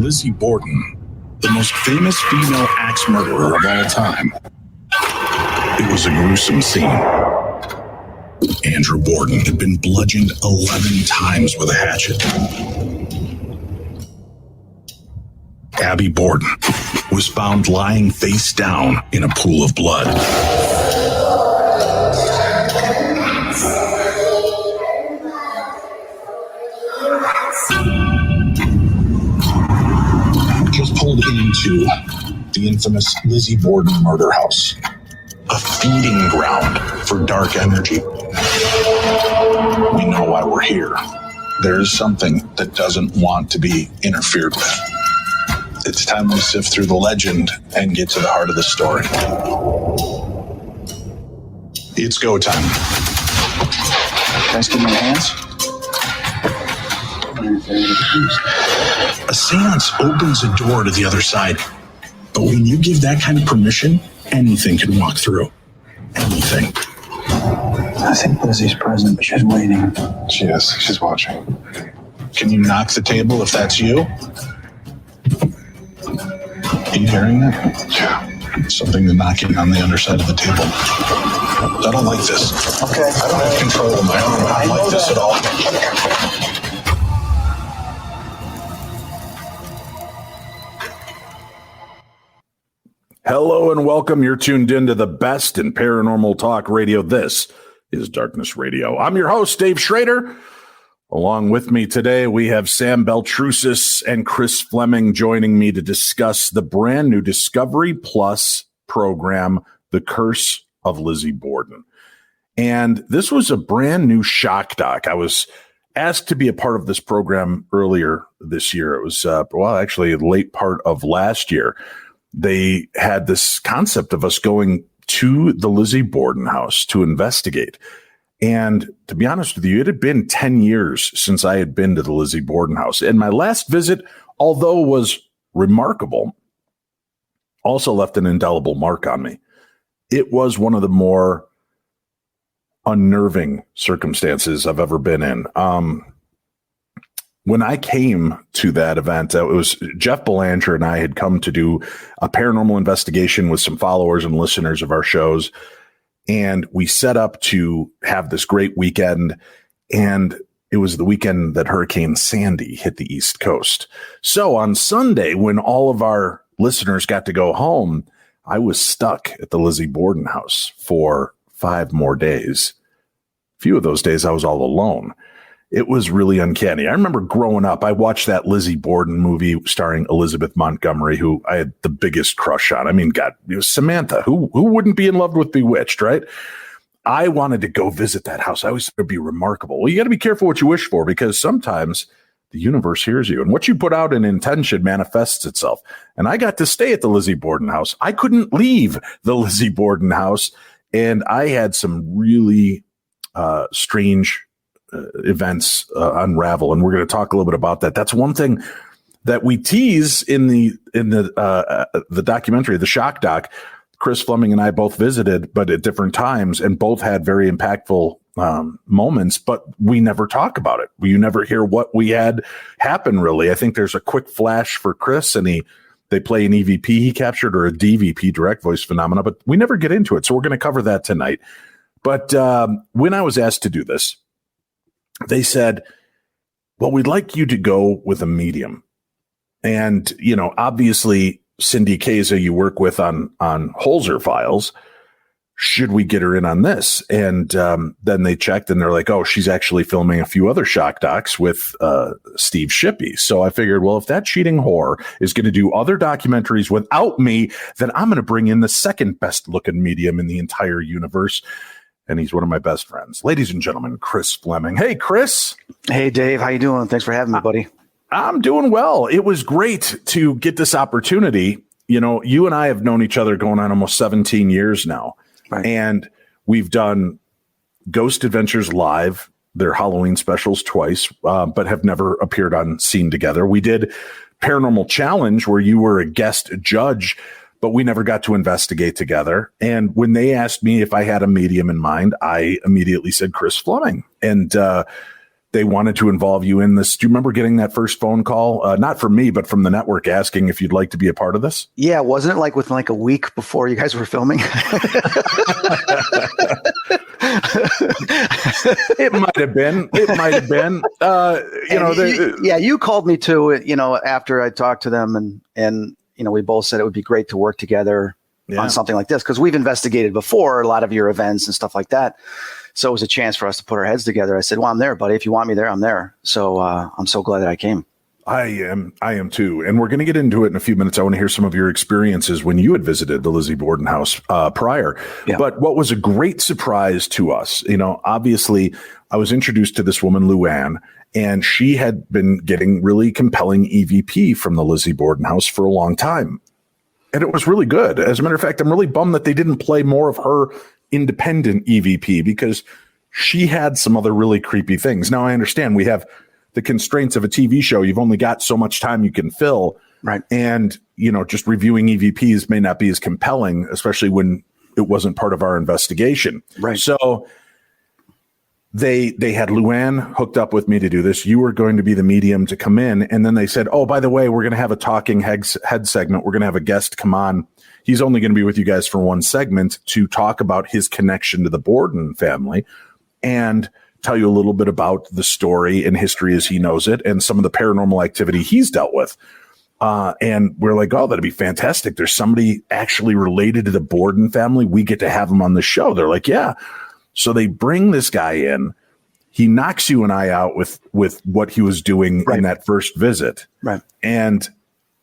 Lizzie Borden, the most famous female axe murderer of all time. It was a gruesome scene. Andrew Borden had been bludgeoned 11 times with a hatchet. Abby Borden was found lying face down in a pool of blood. Just pulled into the infamous Lizzie Borden murder house, a feeding ground for dark energy. We know why we're here. There is something that doesn't want to be interfered with. It's time we sift through the legend and get to the heart of the story. It's go time. Guys, give me your hands. A seance opens a door to the other side, but when you give that kind of permission, anything can walk through. Anything. I think Lizzie's present, but she's waiting. She is. She's watching. Can you knock the table if that's you? Are you hearing that? Yeah. Something knocking on the underside of the table. I don't like this. Okay. I don't have control of my arm. I don't like this at all. Hello and welcome. You're tuned in to the best in paranormal talk radio. This is Darkness Radio. I'm your host, Dave Schrader. Along with me today, we have Sam Baltrusis and Chris Fleming joining me to discuss the brand new Discovery Plus program, The Curse of Lizzie Borden. And this was a brand new shock doc. I was asked to be a part of this program earlier this year. It was, actually late part of last year. They had this concept of us going to the Lizzie Borden house to investigate. And to be honest with you, it had been 10 years since I had been to the Lizzie Borden house. And my last visit, although was remarkable, also left an indelible mark on me. It was one of the more unnerving circumstances I've ever been in. When I came to that event, it was Jeff Belanger and I had come to do a paranormal investigation with some followers and listeners of our shows. And we set up to have this great weekend. And it was the weekend that Hurricane Sandy hit the East Coast. So on Sunday, when all of our listeners got to go home, I was stuck at the Lizzie Borden house for 5 more days. A few of those days I was all alone. It was really uncanny. I remember growing up, I watched that Lizzie Borden movie starring Elizabeth Montgomery, who I had the biggest crush on. I mean, God, it was Samantha. Who wouldn't be in love with Bewitched, right? I wanted to go visit that house. I always thought it would be remarkable. Well, you got to be careful what you wish for, because sometimes the universe hears you, and what you put out in intention manifests itself. And I got to stay at the Lizzie Borden house. I couldn't leave the Lizzie Borden house, and I had some really strange events unravel, and we're going to talk a little bit about that. That's one thing that we tease in the documentary, the shock doc. Chris Fleming and I both visited, but at different times, and both had very impactful moments, but we never talk about it. You never hear what we had happen, really. I think there's a quick flash for Chris, and they play an EVP he captured, or a DVP, direct voice phenomena, but we never get into it. So we're going to cover that tonight. But when I was asked to do this, they said, well, we'd like you to go with a medium. And, obviously, Cindy Kaza you work with on Holzer files. Should we get her in on this? And then they checked, and they're like, oh, she's actually filming a few other shock docs with Steve Shippey. So I figured, well, if that cheating whore is going to do other documentaries without me, then I'm going to bring in the second best looking medium in the entire universe. And he's one of my best friends. Ladies and gentlemen, Chris Fleming. Hey, Chris. Hey, Dave. How you doing? Thanks for having me, buddy. I'm doing well. It was great to get this opportunity. You and I have known each other going on almost 17 years now. Right. And we've done Ghost Adventures Live, their Halloween specials twice, but have never appeared on scene together. We did Paranormal Challenge, where you were a guest judge, but we never got to investigate together. And when they asked me if I had a medium in mind, I immediately said Chris Fleming. And they wanted to involve you in this. Do you remember getting that first phone call? Not from me, but from the network asking if you'd like to be a part of this? Yeah, wasn't it like within like a week before you guys were filming? It might have been. It might have been. You called me too. After I talked to them, and we both said it would be great to work together on something like this because we've investigated before a lot of your events and stuff like that. So it was a chance for us to put our heads together. I said, "Well, I'm there, buddy. If you want me there, I'm there." So I'm so glad that I came. I am too. And we're going to get into it in a few minutes. I want to hear some of your experiences when you had visited the Lizzie Borden house prior. Yeah. But what was a great surprise to us, obviously I was introduced to this woman, Luann, and she had been getting really compelling EVP from the Lizzie Borden house for a long time. And it was really good. As a matter of fact, I'm really bummed that they didn't play more of her independent EVP because she had some other really creepy things. Now I understand we have the constraints of a TV show. You've only got so much time you can fill. Right. And, just reviewing EVPs may not be as compelling, especially when it wasn't part of our investigation. Right. So they had Luann hooked up with me to do this. You were going to be the medium to come in. And then they said, oh, by the way, we're going to have a talking head segment. We're going to have a guest come on. He's only going to be with you guys for one segment to talk about his connection to the Borden family and tell you a little bit about the story and history as he knows it and some of the paranormal activity he's dealt with. And we're like, oh, that'd be fantastic. There's somebody actually related to the Borden family. We get to have him on the show. They're like, yeah. So they bring this guy in. He knocks you and I out with what he was doing in that first visit. Right. And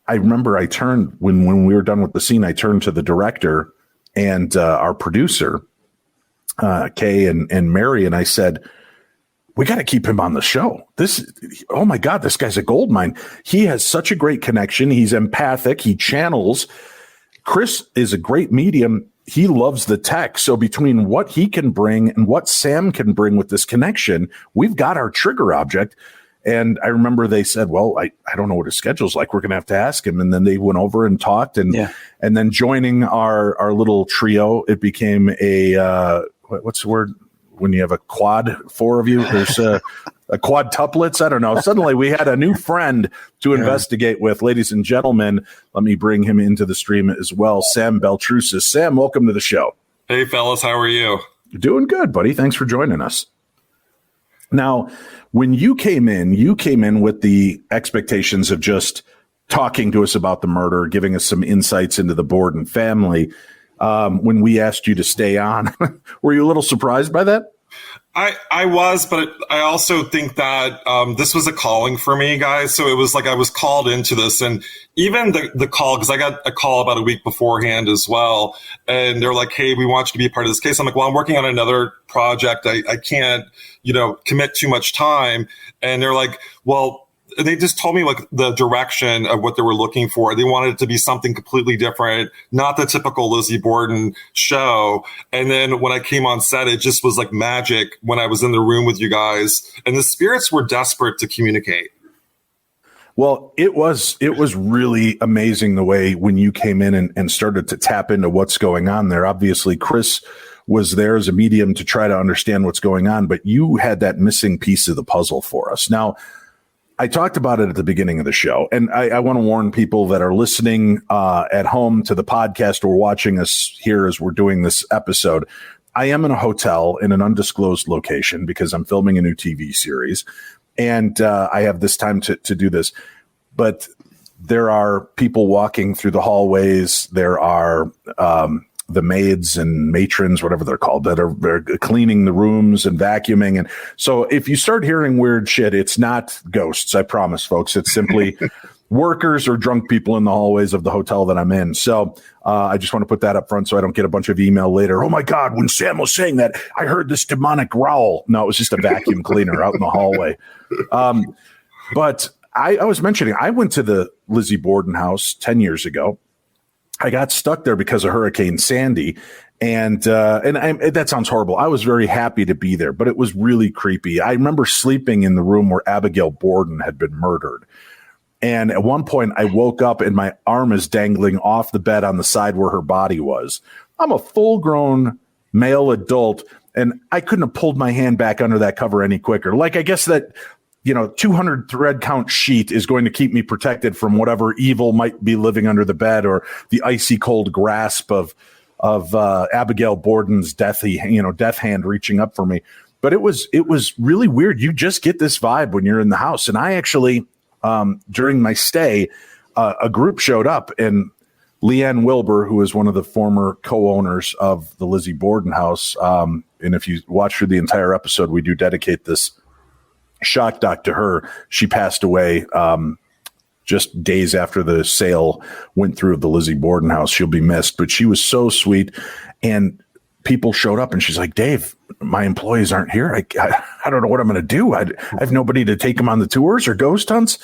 I remember I turned when we were done with the scene, I turned to the director and our producer, Kay and Mary, and I said, we got to keep him on the show. Oh my God, this guy's a gold mine. He has such a great connection. He's empathic. He channels. Chris is a great medium. He loves the tech. So between what he can bring and what Sam can bring with this connection, we've got our trigger object. And I remember they said, well, I don't know what his schedule's like. We're going to have to ask him. And then they went over and talked. And then joining our little trio, it became a, what's the word? When you have a quad, four of you, there's a quadtuplets. I don't know. Suddenly we had a new friend to investigate with. Ladies and gentlemen, let me bring him into the stream as well. Sam Baltrusis. Sam, welcome to the show. Hey, fellas. How are you? Doing good, buddy. Thanks for joining us. Now, when you came in with the expectations of just talking to us about the murder, giving us some insights into the Borden family. When we asked you to stay on, were you a little surprised by that? I was, but I also think that this was a calling for me, guys. So it was like I was called into this, and even the call, because I got a call about a week beforehand as well, and they're like, "Hey, we want you to be a part of this case." I'm like, "Well, I'm working on another project. I can't, commit too much time." And they're like, "Well." And they just told me like the direction of what they were looking for. They wanted it to be something completely different, not the typical Lizzie Borden show. And then when I came on set, it just was like magic when I was in the room with you guys, and the spirits were desperate to communicate. Well, it was really amazing the way when you came in and started to tap into what's going on there. Obviously, Chris was there as a medium to try to understand what's going on, but you had that missing piece of the puzzle for us. Now, I talked about it at the beginning of the show, and I want to warn people that are listening at home to the podcast or watching us here as we're doing this episode. I am in a hotel in an undisclosed location because I'm filming a new TV series, and I have this time to do this. But there are people walking through the hallways. There are the maids and matrons, whatever they're called, that are cleaning the rooms and vacuuming. And so if you start hearing weird shit, it's not ghosts. I promise, folks. It's simply workers or drunk people in the hallways of the hotel that I'm in. So I just want to put that up front so I don't get a bunch of email later. Oh my God, when Sam was saying that, I heard this demonic growl. No, it was just a vacuum cleaner out in the hallway. But I was mentioning, I went to the Lizzie Borden house 10 years ago. I got stuck there because of Hurricane Sandy, and that sounds horrible. I was very happy to be there, but it was really creepy. I remember sleeping in the room where Abigail Borden had been murdered. And at one point I woke up and my arm is dangling off the bed on the side where her body was. I'm a full grown male adult. And I couldn't have pulled my hand back under that cover any quicker. Like, I guess that, 200 thread count sheet is going to keep me protected from whatever evil might be living under the bed, or the icy cold grasp of Abigail Borden's death hand reaching up for me. But it was really weird. You just get this vibe when you're in the house. And I actually, during my stay, a group showed up, and Leanne Wilbur, who is one of the former co-owners of the Lizzie Borden house. And if you watch through the entire episode, we do dedicate this shock doc to her. She passed away just days after the sale went through of the Lizzie Borden house. She'll be missed, but she was so sweet. And people showed up, and she's like, Dave, my employees aren't here. I don't know what I'm going to do. I have nobody to take them on the tours or ghost hunts.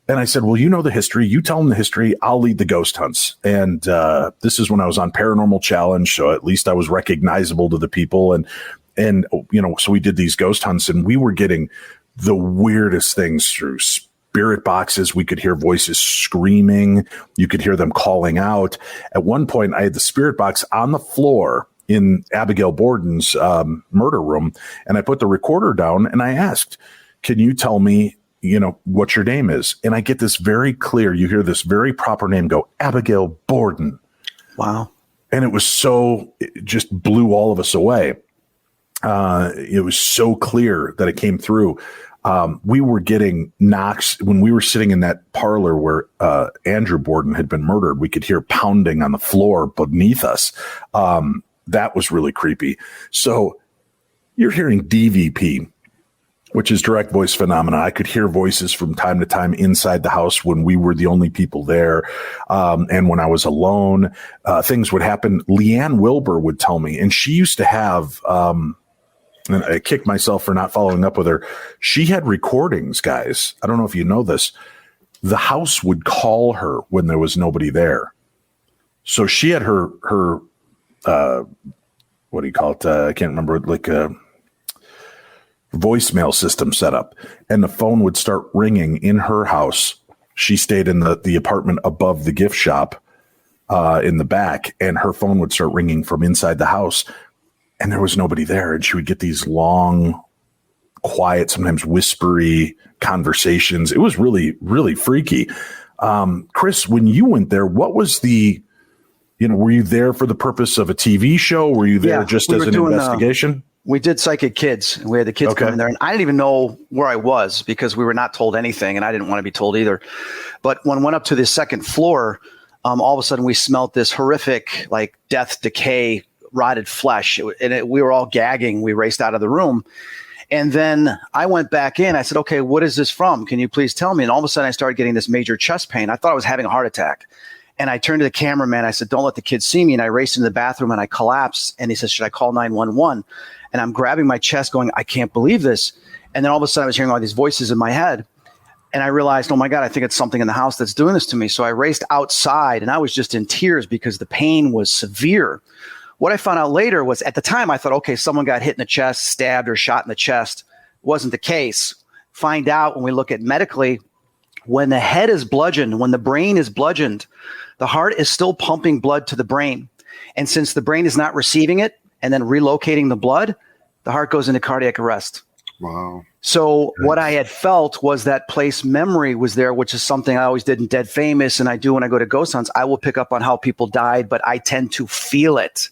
And I said, well, you know the history. You tell them the history. I'll lead the ghost hunts. And this is when I was on Paranormal Challenge, so at least I was recognizable to the people. And so we did these ghost hunts, and we were getting the weirdest things through spirit boxes. We could hear voices screaming. You could hear them calling out. At one point, I had the spirit box on the floor in Abigail Borden's murder room, and I put the recorder down, and I asked, can you tell me, what your name is? And I get this very clear, you hear this very proper name go, Abigail Borden. Wow. And it just blew all of us away. It was so clear that it came through. We were getting knocks when we were sitting in that parlor where Andrew Borden had been murdered. We could hear pounding on the floor beneath us. That was really creepy. So you're hearing DVP, which is direct voice phenomena. I could hear voices from time to time inside the house when we were the only people there. And when I was alone, things would happen. Leanne Wilbur would tell me, and she used to have, and I kicked myself for not following up with her. She had recordings, guys. I don't know if you know this. The house would call her when there was nobody there. So she had her what do you call it? I can't remember, like a voicemail system set up, and the phone would start ringing in her house. She stayed in the apartment above the gift shop in the back, and her phone would start ringing from inside the house, and there was nobody there. And she would get these long, quiet, sometimes whispery conversations. It was really, really freaky. Chris, when you went there, what was were you there for the purpose of a TV show? Were you there just as an investigation? We did Psychic Kids, and we had the kids come in there, and I didn't even know where I was because we were not told anything, and I didn't want to be told either. But when we went up to the second floor, all of a sudden we smelled this horrific, like death, decay, rotted flesh, we were all gagging. We raced out of the room. And then I went back in. I said, okay, what is this from? Can you please tell me? And all of a sudden I started getting this major chest pain. I thought I was having a heart attack. And I turned to the cameraman. I said, don't let the kids see me. And I raced into the bathroom and I collapsed. And he says, should I call 911? And I'm grabbing my chest going, I can't believe this. And then all of a sudden I was hearing all these voices in my head. And I realized, oh my God, I think it's something in the house that's doing this to me. So I raced outside and I was just in tears because the pain was severe. What I found out later was, at the time I thought, okay, someone got hit in the chest, stabbed or shot in the chest. Wasn't the case. Find out when we look at medically, when the head is bludgeoned, when the brain is bludgeoned, the heart is still pumping blood to the brain. And since the brain is not receiving it and then relocating the blood, the heart goes into cardiac arrest. Wow. So what I had felt was that place memory was there, which is something I always did in Dead Famous. And I do when I go to ghost hunts. I will pick up on how people died, but I tend to feel it.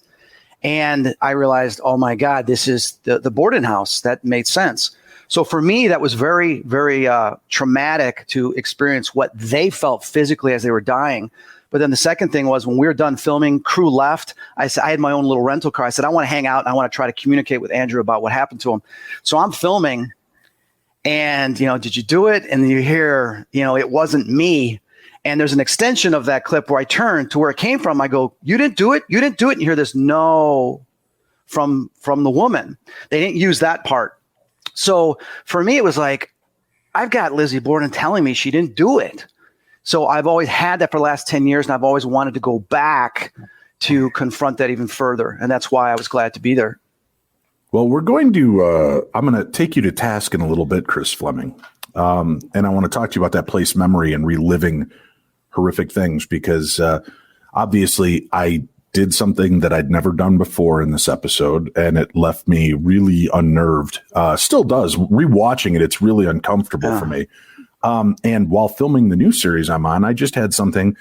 And I realized, oh my God, this is the Borden house. That made sense. So for me, that was very, very traumatic to experience what they felt physically as they were dying. But then the second thing was, when we were done filming, crew left. I said, I had my own little rental car. I said, I want to hang out and I want to try to communicate with Andrew about what happened to him. So I'm filming and, did you do it? And you hear, it wasn't me. And there's an extension of that clip where I turn to where it came from. I go, you didn't do it? You didn't do it? And you hear this no from the woman. They didn't use that part. So for me, it was like, I've got Lizzie Borden telling me she didn't do it. So I've always had that for the last 10 years, and I've always wanted to go back to confront that even further. And that's why I was glad to be there. Well, we're going to, I'm going to take you to task in a little bit, Chris Fleming. And I want to talk to you about that place memory and reliving horrific things, because obviously I did something that I'd never done before in this episode, and it left me really unnerved. Still does. Rewatching it, it's really uncomfortable for me. And while filming the new series I'm on, I just had something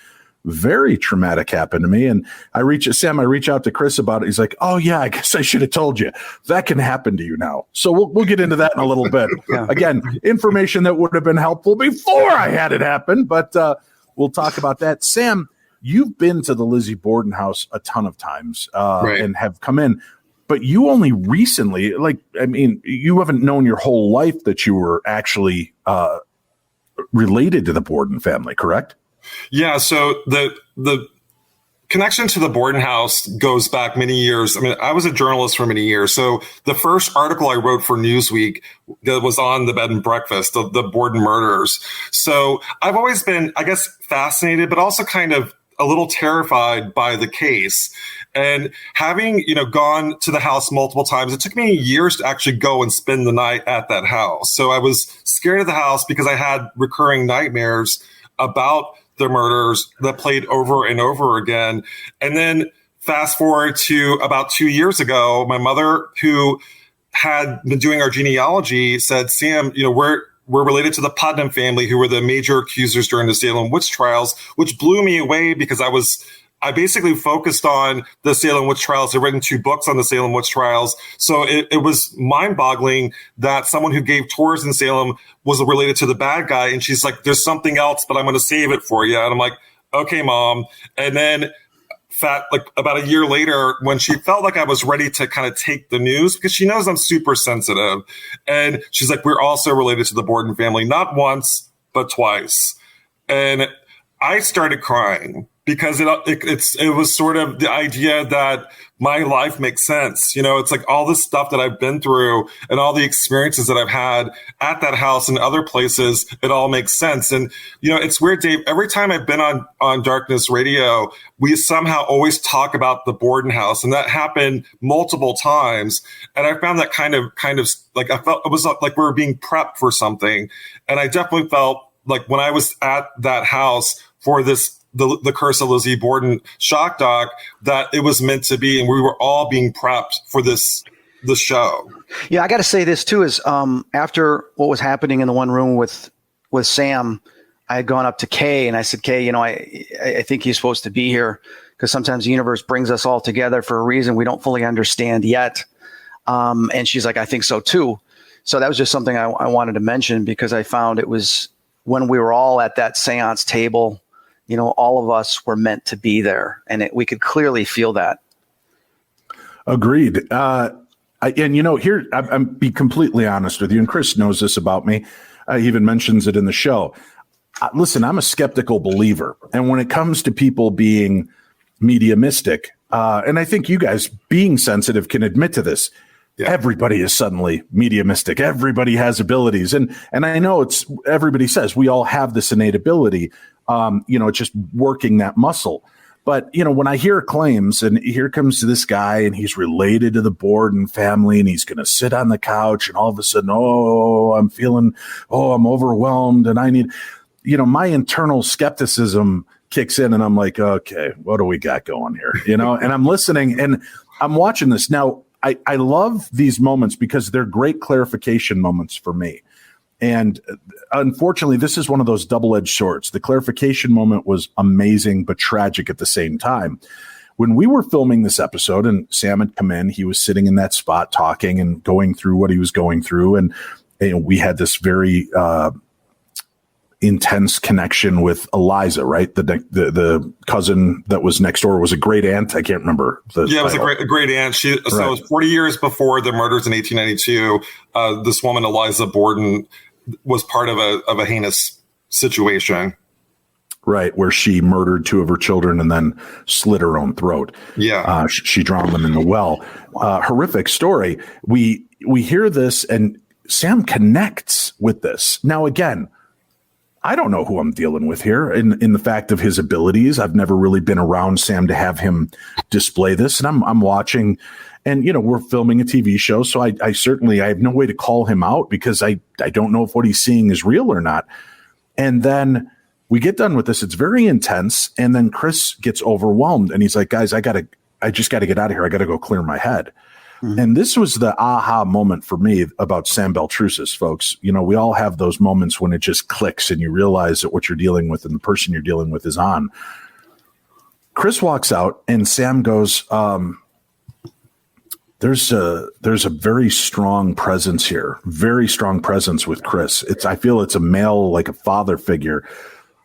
very traumatic happen to me. And I reach out to Chris about it. He's like, "Oh yeah, I guess I should have told you that can happen to you now." So we'll get into that in a little bit. Again, information that would have been helpful before I had it happen, but we'll talk about that. Sam, you've been to the Lizzie Borden house a ton of times and have come in, but you only recently, you haven't known your whole life that you were actually related to the Borden family, correct? Yeah, so the connection to the Borden house goes back many years. I mean, I was a journalist for many years. So the first article I wrote for Newsweek that was on the bed and breakfast, the Borden murders. So I've always been, I guess, fascinated, but also kind of a little terrified by the case. And having, gone to the house multiple times, it took me years to actually go and spend the night at that house. So I was scared of the house because I had recurring nightmares about the murders that played over and over again. And then fast forward to about 2 years ago, my mother, who had been doing our genealogy, said, "Sam, we're related to the Putnam family, who were the major accusers during the Salem witch trials," which blew me away because I basically focused on the Salem witch trials. I've written 2 books on the Salem witch trials. So it was mind-boggling that someone who gave tours in Salem was related to the bad guy. And she's like, "There's something else, but I'm going to save it for you." And I'm like, "Okay, Mom." And then about a year later, when she felt like I was ready to kind of take the news, because she knows I'm super sensitive. And she's like, "We're also related to the Borden family, not once, but twice." And I started crying because it was sort of the idea that my life makes sense. It's like all this stuff that I've been through and all the experiences that I've had at that house and other places, it all makes sense. And, it's weird, Dave, every time I've been on Darkness Radio, we somehow always talk about the Borden house, and that happened multiple times. And I found that kind of like, I felt it was like we were being prepped for something. And I definitely felt like when I was at that house for the Curse of Lizzie Borden shock doc, that it was meant to be, and we were all being prepped for the show. Yeah, I got to say this too is after what was happening in the one room with Sam, I had gone up to Kay and I said, "Kay, I think he's supposed to be here because sometimes the universe brings us all together for a reason we don't fully understand yet." And she's like, "I think so too." So that was just something I wanted to mention because I found it was when we were all at that seance table, all of us were meant to be there, and we could clearly feel that. Agreed. Here, I'm be completely honest with you, and Chris knows this about me. He even mentions it in the show. Listen, I'm a skeptical believer, and when it comes to people being mediumistic, and I think you guys being sensitive can admit to this. Yeah. Everybody is suddenly mediumistic. Everybody has abilities, and I know everybody says we all have this innate ability. It's just working that muscle. But, when I hear claims and here comes this guy and he's related to the Borden family and he's going to sit on the couch and all of a sudden, I'm overwhelmed and I need, my internal skepticism kicks in and I'm like, okay, what do we got going here? And I'm listening and I'm watching this. Now, I love these moments because they're great clarification moments for me. And unfortunately, this is one of those double-edged swords. The clarification moment was amazing, but tragic at the same time. When we were filming this episode and Sam had come in, he was sitting in that spot talking and going through what he was going through. And we had this very intense connection with Eliza, right? The cousin that was next door, was a great aunt. I can't remember. It was a great aunt. So it was 40 years before the murders in 1892. This woman, Eliza Borden, was part of a heinous situation. Right, where she murdered 2 of her children and then slit her own throat. Yeah. She drowned them in the well. Horrific story. We hear this and Sam connects with this. Now, again, I don't know who I'm dealing with here in the fact of his abilities. I've never really been around Sam to have him display this. And I'm watching and, we're filming a TV show. So I have no way to call him out because I don't know if what he's seeing is real or not. And then we get done with this. It's very intense. And then Chris gets overwhelmed and he's like, guys, I got I just got to get out of here. I got to go clear my head. And this was the aha moment for me about Sam Baltrusis, folks. You know, we all have those moments when it just clicks and you realize that what you're dealing with and the person you're dealing with is on. Chris walks out and Sam goes, there's a very strong presence here, very strong presence with Chris. I feel it's a male, like a father figure.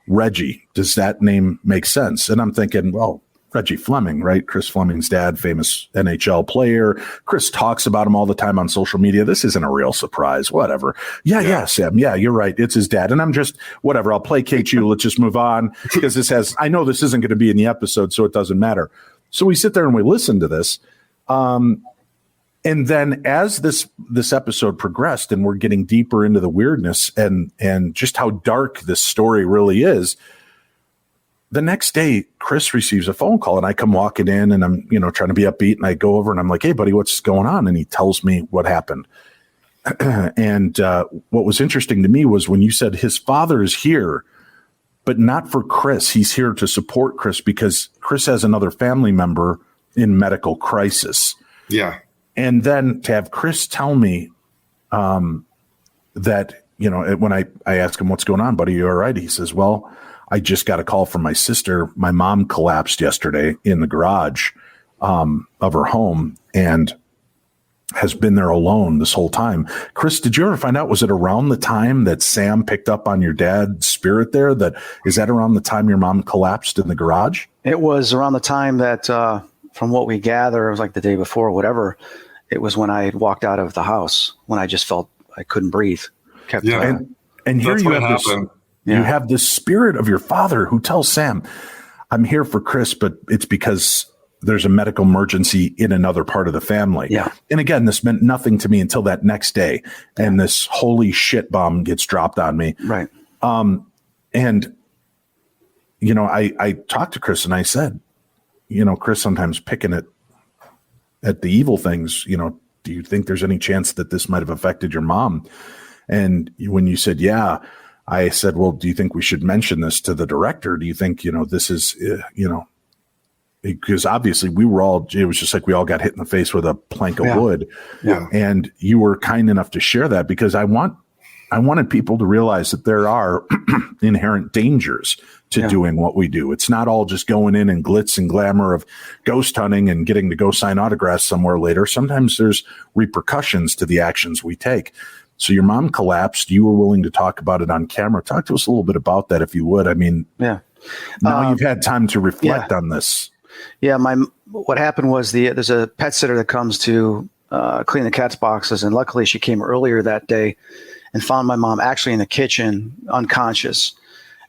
Reggie, does that name make sense? And I'm thinking, well, Reggie Fleming, right? Chris Fleming's dad, famous NHL player. Chris talks about him all the time on social media. This isn't a real surprise. Whatever. Yeah, Sam. Yeah, you're right. It's his dad. And I'm just, whatever. I'll placate you. Let's just move on because I know this isn't going to be in the episode, so it doesn't matter. So we sit there and we listen to this. And then as this episode progressed and we're getting deeper into the weirdness and just how dark this story really is, the next day, Chris receives a phone call and I come walking in and I'm, trying to be upbeat and I go over and I'm like, hey, buddy, what's going on? And he tells me what happened. And what was interesting to me was when you said his father is here, but not for Chris. He's here to support Chris because Chris has another family member in medical crisis. Yeah. And then to have Chris tell me that, when I ask him, what's going on, buddy, you all right? He says, well, I just got a call from my sister. My mom collapsed yesterday in the garage of her home and has been there alone this whole time. Chris, did you ever find out, was it around the time that Sam picked up on your dad's spirit there? Is that around the time your mom collapsed in the garage? It was around the time that, from what we gather, it was like the day before or whatever. It was when I had walked out of the house, when I just felt I couldn't breathe. And here you have happened. You have the spirit of your father who tells Sam, I'm here for Chris, but it's because there's a medical emergency in another part of the family. Yeah. And again, this meant nothing to me until that next day. And this holy shit bomb gets dropped on me. Right. And, I talked to Chris and I said, Chris sometimes picking at the evil things, do you think there's any chance that this might have affected your mom? And when you said, yeah, I said, well, do you think we should mention this to the director? Do you think, this is, because obviously it was just like we all got hit in the face with a plank of wood. Yeah. And you were kind enough to share that because I wanted people to realize that there are inherent dangers to doing what we do. It's not all just going in and glitz and glamour of ghost hunting and getting to go sign autographs somewhere later. Sometimes there's repercussions to the actions we take. So your mom collapsed. You were willing to talk about it on camera. Talk to us a little bit about that, if you would. I mean, now you've had time to reflect on this. Yeah, what happened was there's a pet sitter that comes to clean the cat's boxes, and luckily she came earlier that day and found my mom actually in the kitchen, unconscious,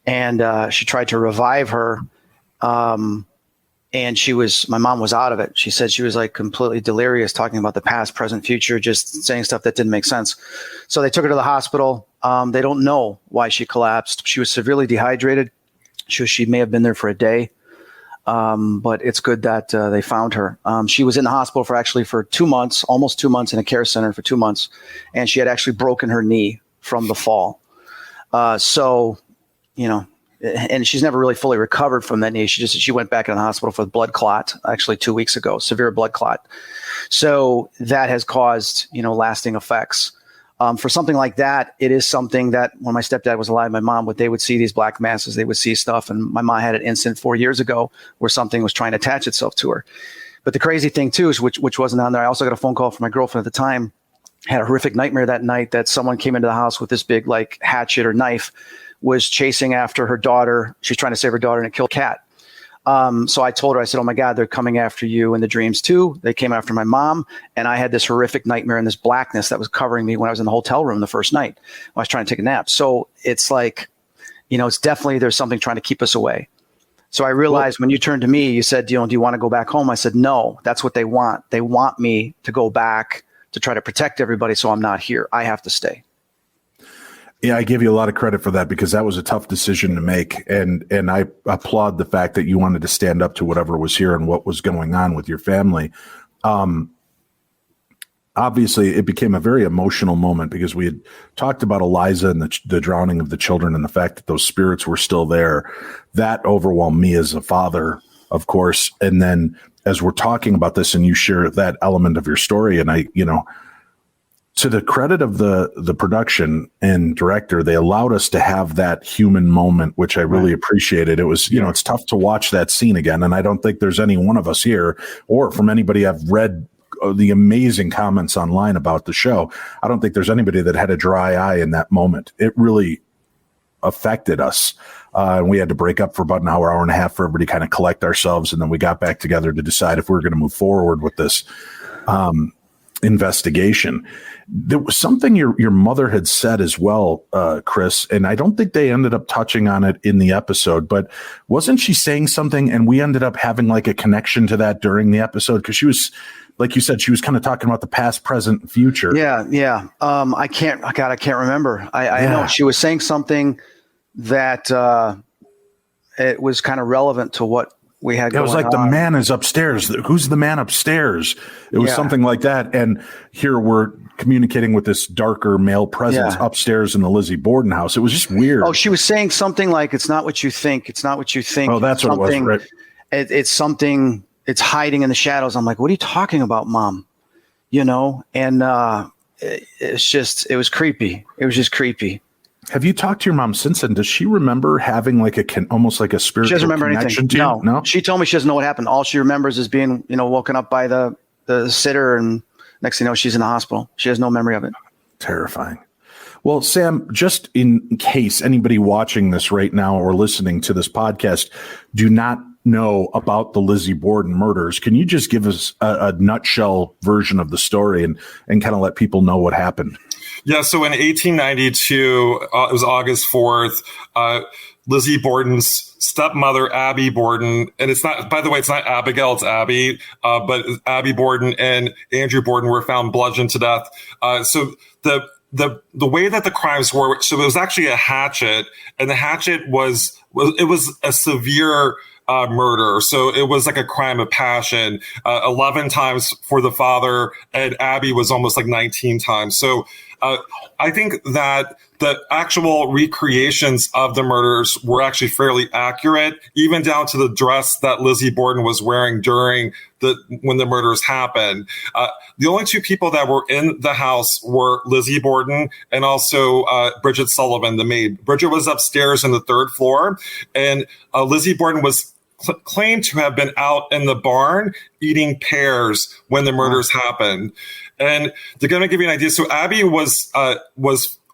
and she tried to revive her. And my mom was out of it. She said she was like completely delirious, talking about the past, present, future, just saying stuff that didn't make sense. So they took her to the hospital. They don't know why she collapsed. She was severely dehydrated. She may have been there for a day. But it's good that they found her. She was in the hospital for 2 months, almost 2 months in a care center for 2 months. And she had actually broken her knee from the fall. And she's never really fully recovered from that knee. She went back in the hospital for a blood clot, actually 2 weeks ago, severe blood clot. So that has caused, lasting effects. For something like that, it is something that when my stepdad was alive, my mom they would see these black masses, they would see stuff. And my mom had an incident 4 years ago where something was trying to attach itself to her. But the crazy thing too is which wasn't on there. I also got a phone call from my girlfriend at the time, had a horrific nightmare that night that someone came into the house with this big like hatchet or knife, was chasing after her daughter. She's trying to save her daughter and it killed a cat. So I told her, I said, oh my God, they're coming after you in the dreams too. They came after my mom. And I had this horrific nightmare and this blackness that was covering me when I was in the hotel room the first night. I was trying to take a nap. So it's like, it's definitely, there's something trying to keep us away. So I realized when you turned to me, you said, do you want to go back home? I said, no, that's what they want. They want me to go back to try to protect everybody. So I'm not here. I have to stay. Yeah, I give you a lot of credit for that because that was a tough decision to make. And I applaud the fact that you wanted to stand up to whatever was here and what was going on with your family. Obviously, it became a very emotional moment because we had talked about Eliza and the drowning of the children and the fact that those spirits were still there. That overwhelmed me as a father of course. And then as we're talking about this and you share that element of your story, and to the credit of the production and director, they allowed us to have that human moment, which I really appreciated. It was, it's tough to watch that scene again. And I don't think there's any one of us here or from anybody I've read the amazing comments online about the show. I don't think there's anybody that had a dry eye in that moment. It really affected us. And we had to break up for about an hour and a half for everybody to kind of collect ourselves. And then we got back together to decide if we were going to move forward with this investigation. There was something your mother had said as well, Chris, and I don't think they ended up touching on it in the episode, but wasn't she saying something and we ended up having like a connection to that during the episode? Because she was, like you said, she was kind of talking about the past, present, and future. Yeah. I can't remember. I know she was saying something that it was kind of relevant to what we had going on. It was like the man is upstairs. Who's the man upstairs? It was something like that. And here we're communicating with this darker male presence upstairs in the Lizzie Borden house. It was just weird. Oh, she was saying something like, it's not what you think. It's not what you think. Oh, that's what it was, right? It's something, it's hiding in the shadows. I'm like, what are you talking about, Mom? And it was creepy. It was just creepy. Have you talked to your mom since then? Does she remember having like almost like a spiritual She doesn't remember connection anything. to you? No. She told me she doesn't know what happened. All she remembers is being, woken up by the sitter, and next thing you know, she's in the hospital. She has no memory of it. Terrifying. Well, Sam, just in case anybody watching this right now or listening to this podcast do not know about the Lizzie Borden murders, can you just give us a nutshell version of the story and kind of let people know what happened? Yeah, so in 1892, it was August 4th, Lizzie Borden's stepmother, Abby Borden, and it's not, by the way, it's not Abigail, it's Abby, but Abby Borden and Andrew Borden were found bludgeoned to death. So the way that the crimes were, so it was actually a hatchet, and the hatchet was a severe murder. So it was like a crime of passion, 11 times for the father, and Abby was almost like 19 times. So I think that the actual recreations of the murders were actually fairly accurate, even down to the dress that Lizzie Borden was wearing when the murders happened. The only two people that were in the house were Lizzie Borden and also Bridget Sullivan, the maid. Bridget was upstairs on the third floor, and Lizzie Borden was claimed to have been out in the barn eating pears when the murders happened. And to kind of give you an idea, so Abby was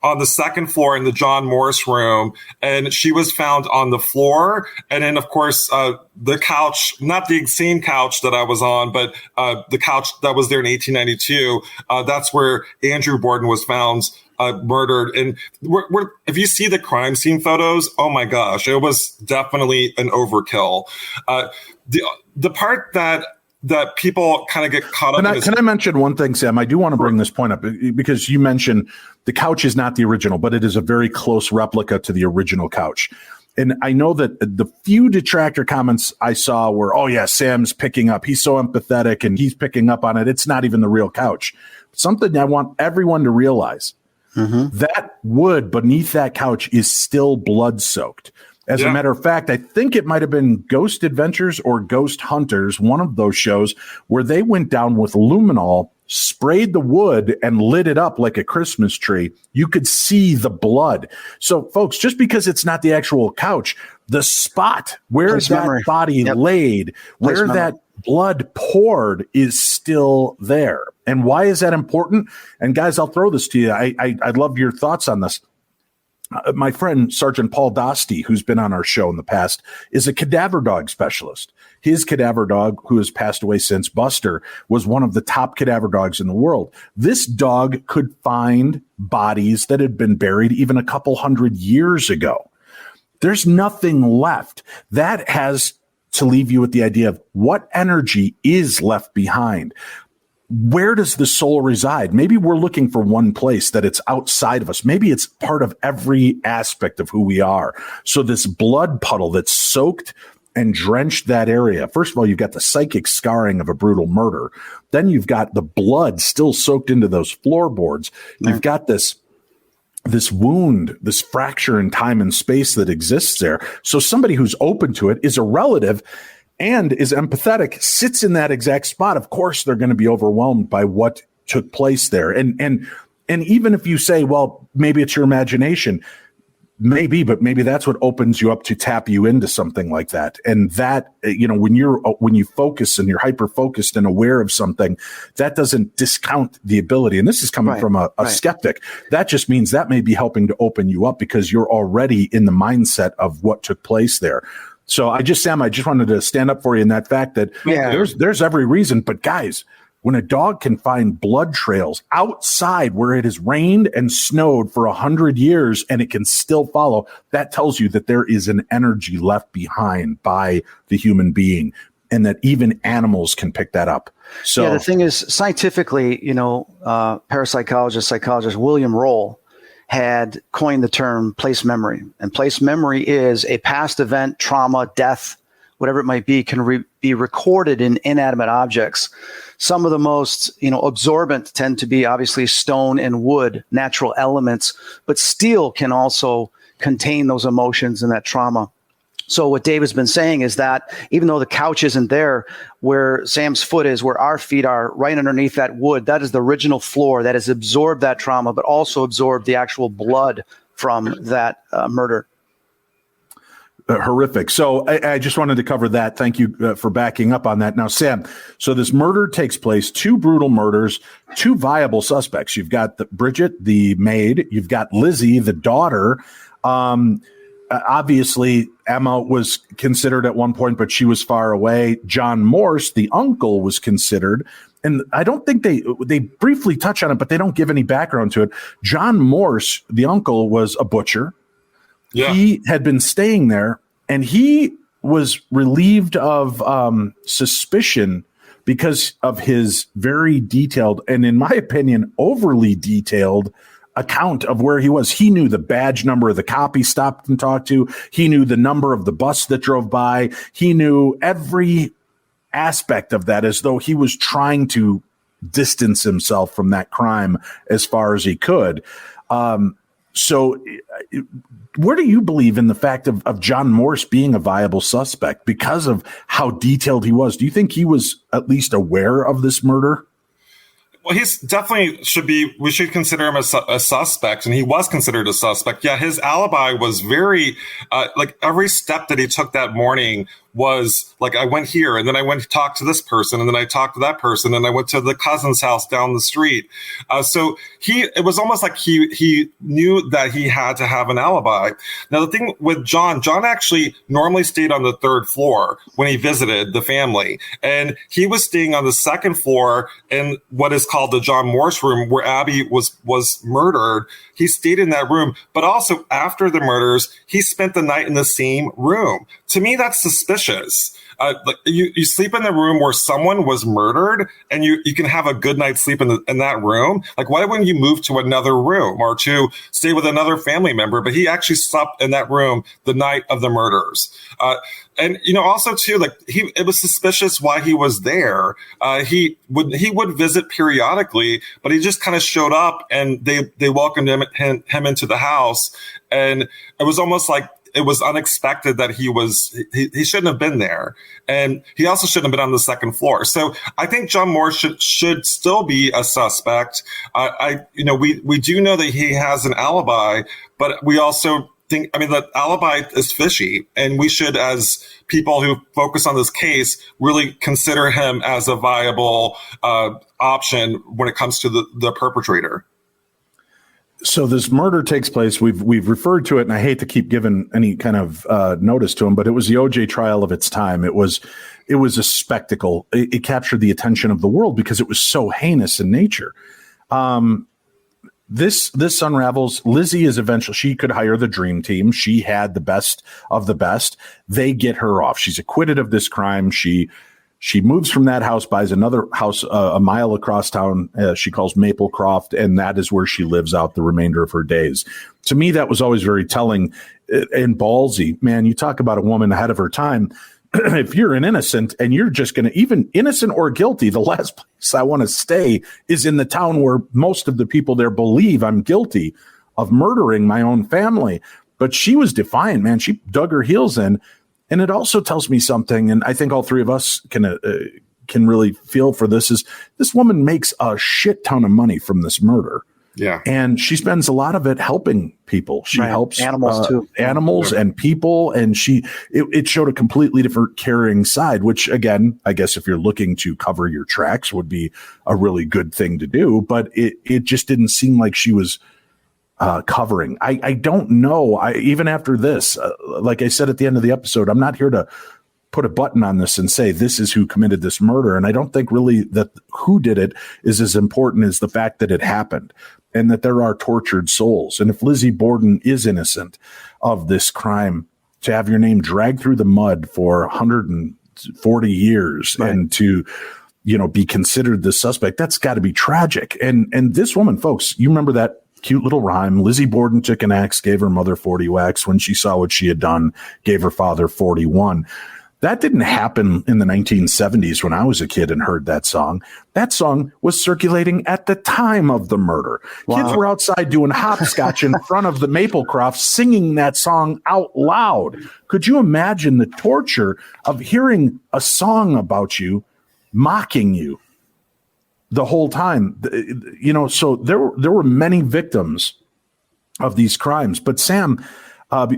on the second floor in the John Morris room, and she was found on the floor. And then, of course, the couch, not the same couch that I was on, but the couch that was there in 1892, that's where Andrew Borden was found murdered. And if you see the crime scene photos, oh my gosh, it was definitely an overkill. The part that people kind of get caught up in. Can I mention one thing, Sam? I do want to bring this point up because you mentioned the couch is not the original, but it is a very close replica to the original couch. And I know that the few detractor comments I saw were, oh yeah, Sam's picking up. He's so empathetic and he's picking up on it. It's not even the real couch. Something I want everyone to realize. That wood beneath that couch is still blood soaked. As a matter of fact, I think it might have been Ghost Adventures or Ghost Hunters, one of those shows where they went down with luminol, sprayed the wood, and lit it up like a Christmas tree. You could see the blood. So, folks, just because it's not the actual couch, the spot where that body laid, where that blood poured is still there. And why is that important? And guys, I'll throw this to you. I'd love your thoughts on this. My friend, Sergeant Paul Dosty, who's been on our show in the past, is a cadaver dog specialist. His cadaver dog, who has passed away since, Buster, was one of the top cadaver dogs in the world. This dog could find bodies that had been buried even a couple hundred years ago. There's nothing left. That has to leave you with the idea of what energy is left behind. Where does the soul reside? Maybe we're looking for one place that it's outside of us. Maybe it's part of every aspect of who we are. So this blood puddle that's soaked and drenched that area. First of all, you've got the psychic scarring of a brutal murder. Then you've got the blood still soaked into those floorboards. You've got this wound, this fracture in time and space that exists there. So somebody who's open to it is a relative. and is empathetic, sits in that exact spot, of course they're going to be overwhelmed by what took place there. And even if you say, well, maybe it's your imagination, maybe, but maybe that's what opens you up to tap you into something like that. And that, when you focus and you're hyper focused and aware of something, that doesn't discount the ability. And this is coming from a skeptic. That just means that may be helping to open you up because you're already in the mindset of what took place there. So Sam, I just wanted to stand up for you in that fact that there's every reason. But guys, when a dog can find blood trails outside where it has rained and snowed for 100 years and it can still follow, that tells you that there is an energy left behind by the human being and that even animals can pick that up. So the thing is, scientifically, parapsychologist, psychologist William Roll had coined the term place memory. And place memory is a past event, trauma, death, whatever it might be, can be recorded in inanimate objects. Some of the most, absorbent tend to be obviously stone and wood, natural elements, but steel can also contain those emotions and that trauma. So what Dave has been saying is that even though the couch isn't there, where Sam's foot is, where our feet are, right underneath that wood, that is the original floor that has absorbed that trauma, but also absorbed the actual blood from that murder. Horrific. So I just wanted to cover that. Thank you for backing up on that. Now, Sam, so this murder takes place, 2 brutal murders, 2 viable suspects. You've got Bridget, the maid. You've got Lizzie, the daughter. Obviously, Emma was considered at one point, but she was far away. John Morse, the uncle, was considered. And I don't think they briefly touch on it, but they don't give any background to it. John Morse, the uncle, was a butcher. Yeah. He had been staying there, and he was relieved of suspicion because of his very detailed, and in my opinion, overly detailed account of where he was. He knew the badge number of the cop he stopped and talked to. He knew the number of the bus that drove by. He knew every aspect of that as though he was trying to distance himself from that crime as far as he could. So where do you believe in the fact of John Morse being a viable suspect because of how detailed he was? Do you think he was at least aware of this murder? Well, he's definitely we should consider him a suspect, and he was considered a suspect. Yeah, his alibi was very, every step that he took that morning was like, I went here, and then I went to talk to this person, and then I talked to that person, and I went to the cousin's house down the street. So it was almost like he knew that he had to have an alibi. Now, the thing with John actually normally stayed on the 3rd floor when he visited the family, and he was staying on the 2nd floor in what is called the John Morse room, where Abby was murdered. He stayed in that room, but also after the murders, he spent the night in the same room. To me, that's suspicious. You sleep in the room where someone was murdered, and you can have a good night's sleep in that room. Like, why wouldn't you move to another room or to stay with another family member? But he actually slept in that room the night of the murders. And also too, it was suspicious why he was there. He would visit periodically, but he just kind of showed up, and they welcomed him into the house, and it was almost like it was unexpected that he shouldn't have been there, and he also shouldn't have been on the 2nd floor. So I think John Morse should still be a suspect. We do know that he has an alibi, but we also think, the alibi is fishy, and we should, as people who focus on this case, really consider him as a viable option when it comes to the perpetrator. So this murder takes place. We've referred to it, and I hate to keep giving any kind of notice to him, but it was the OJ trial of its time. It was a spectacle. It captured the attention of the world because it was so heinous in nature. This unravels. Lizzie is eventually, she could hire the dream team. She had the best of the best. They get her off. She's acquitted of this crime. She moves from that house, buys another house a mile across town, she calls Maplecroft, and that is where she lives out the remainder of her days. To me, that was always very telling and ballsy. Man, you talk about a woman ahead of her time. If you're an innocent and you're just going to, even innocent or guilty, the last place I want to stay is in the town where most of the people there believe I'm guilty of murdering my own family. But she was defiant, man. She dug her heels in. And it also tells me something, and I think all three of us can really feel for this, is this woman makes a shit ton of money from this murder. Yeah. And she spends a lot of it helping people. She helps animals too. Animals and people. And it showed a completely different caring side, which again, I guess if you're looking to cover your tracks would be a really good thing to do. But it just didn't seem like she was covering. I don't know. Even after this, like I said at the end of the episode, I'm not here to put a button on this and say this is who committed this murder. And I don't think really that who did it is as important as the fact that it happened and that there are tortured souls. And if Lizzie Borden is innocent of this crime, to have your name dragged through the mud for 140 years and to, be considered the suspect, that's got to be tragic. And this woman, folks, you remember that cute little rhyme. Lizzie Borden took an axe, gave her mother 40 whacks. When she saw what she had done, gave her father 41. That didn't happen in the 1970s when I was a kid and heard that song. That song was circulating at the time of the murder. Wow. Kids were outside doing hopscotch in front of the Maplecroft singing that song out loud. Could you imagine the torture of hearing a song about you mocking you the whole time? So there were many victims of these crimes. But Sam,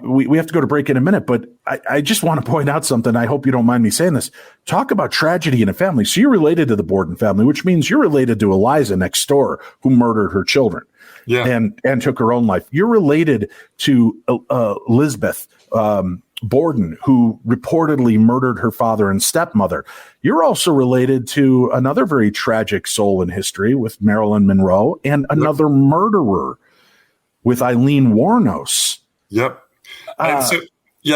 we have to go to break in a minute, but I just want to point out something. I hope you don't mind me saying this. Talk about tragedy in a family. So you're related to the Borden family, which means you're related to Eliza next door, who murdered her children and took her own life. You're related to Elizabeth Borden, who reportedly murdered her father and stepmother. You're also related to another very tragic soul in history with Marilyn Monroe and another murderer with Eileen Wuornos. Yep. And so,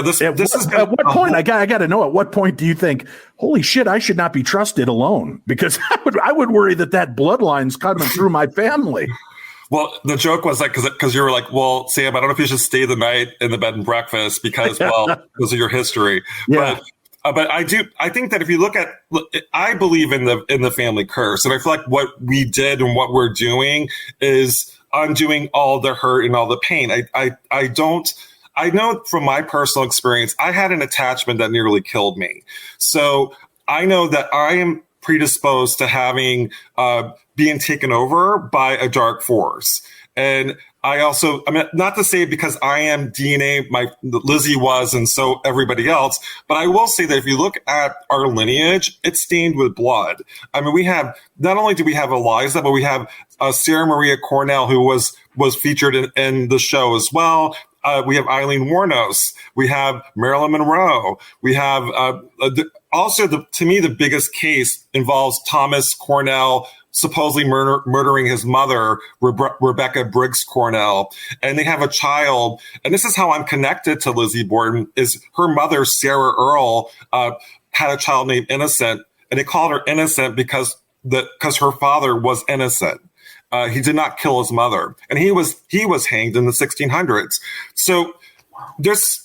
this is at what point I got to know, at what point do you think, holy shit, I should not be trusted alone? Because I would worry that bloodline's coming through my family. Well, the joke was like, because you were like, well, Sam, I don't know if you should stay the night in the bed and breakfast because of your history. Yeah. But I think that if you look at, I believe in the family curse, and I feel like what we did and what we're doing is undoing all the hurt and all the pain. I know from my personal experience, I had an attachment that nearly killed me. So I know that I am predisposed to having, being taken over by a dark force. And not to say because I am DNA, Lizzie was, and so everybody else, but I will say that if you look at our lineage, it's stained with blood. I mean, not only do we have Eliza, but we have Sarah Maria Cornell, who was featured in the show as well. We have Eileen Wuornos. We have Marilyn Monroe. We have to me, the biggest case involves Thomas Cornell supposedly murdering his mother, Rebecca Briggs Cornell. And they have a child. And this is how I'm connected to Lizzie Borden, is her mother, Sarah Earle, had a child named Innocent. And they called her Innocent because her father was innocent. He did not kill his mother, and he was hanged in the 1600s. So there's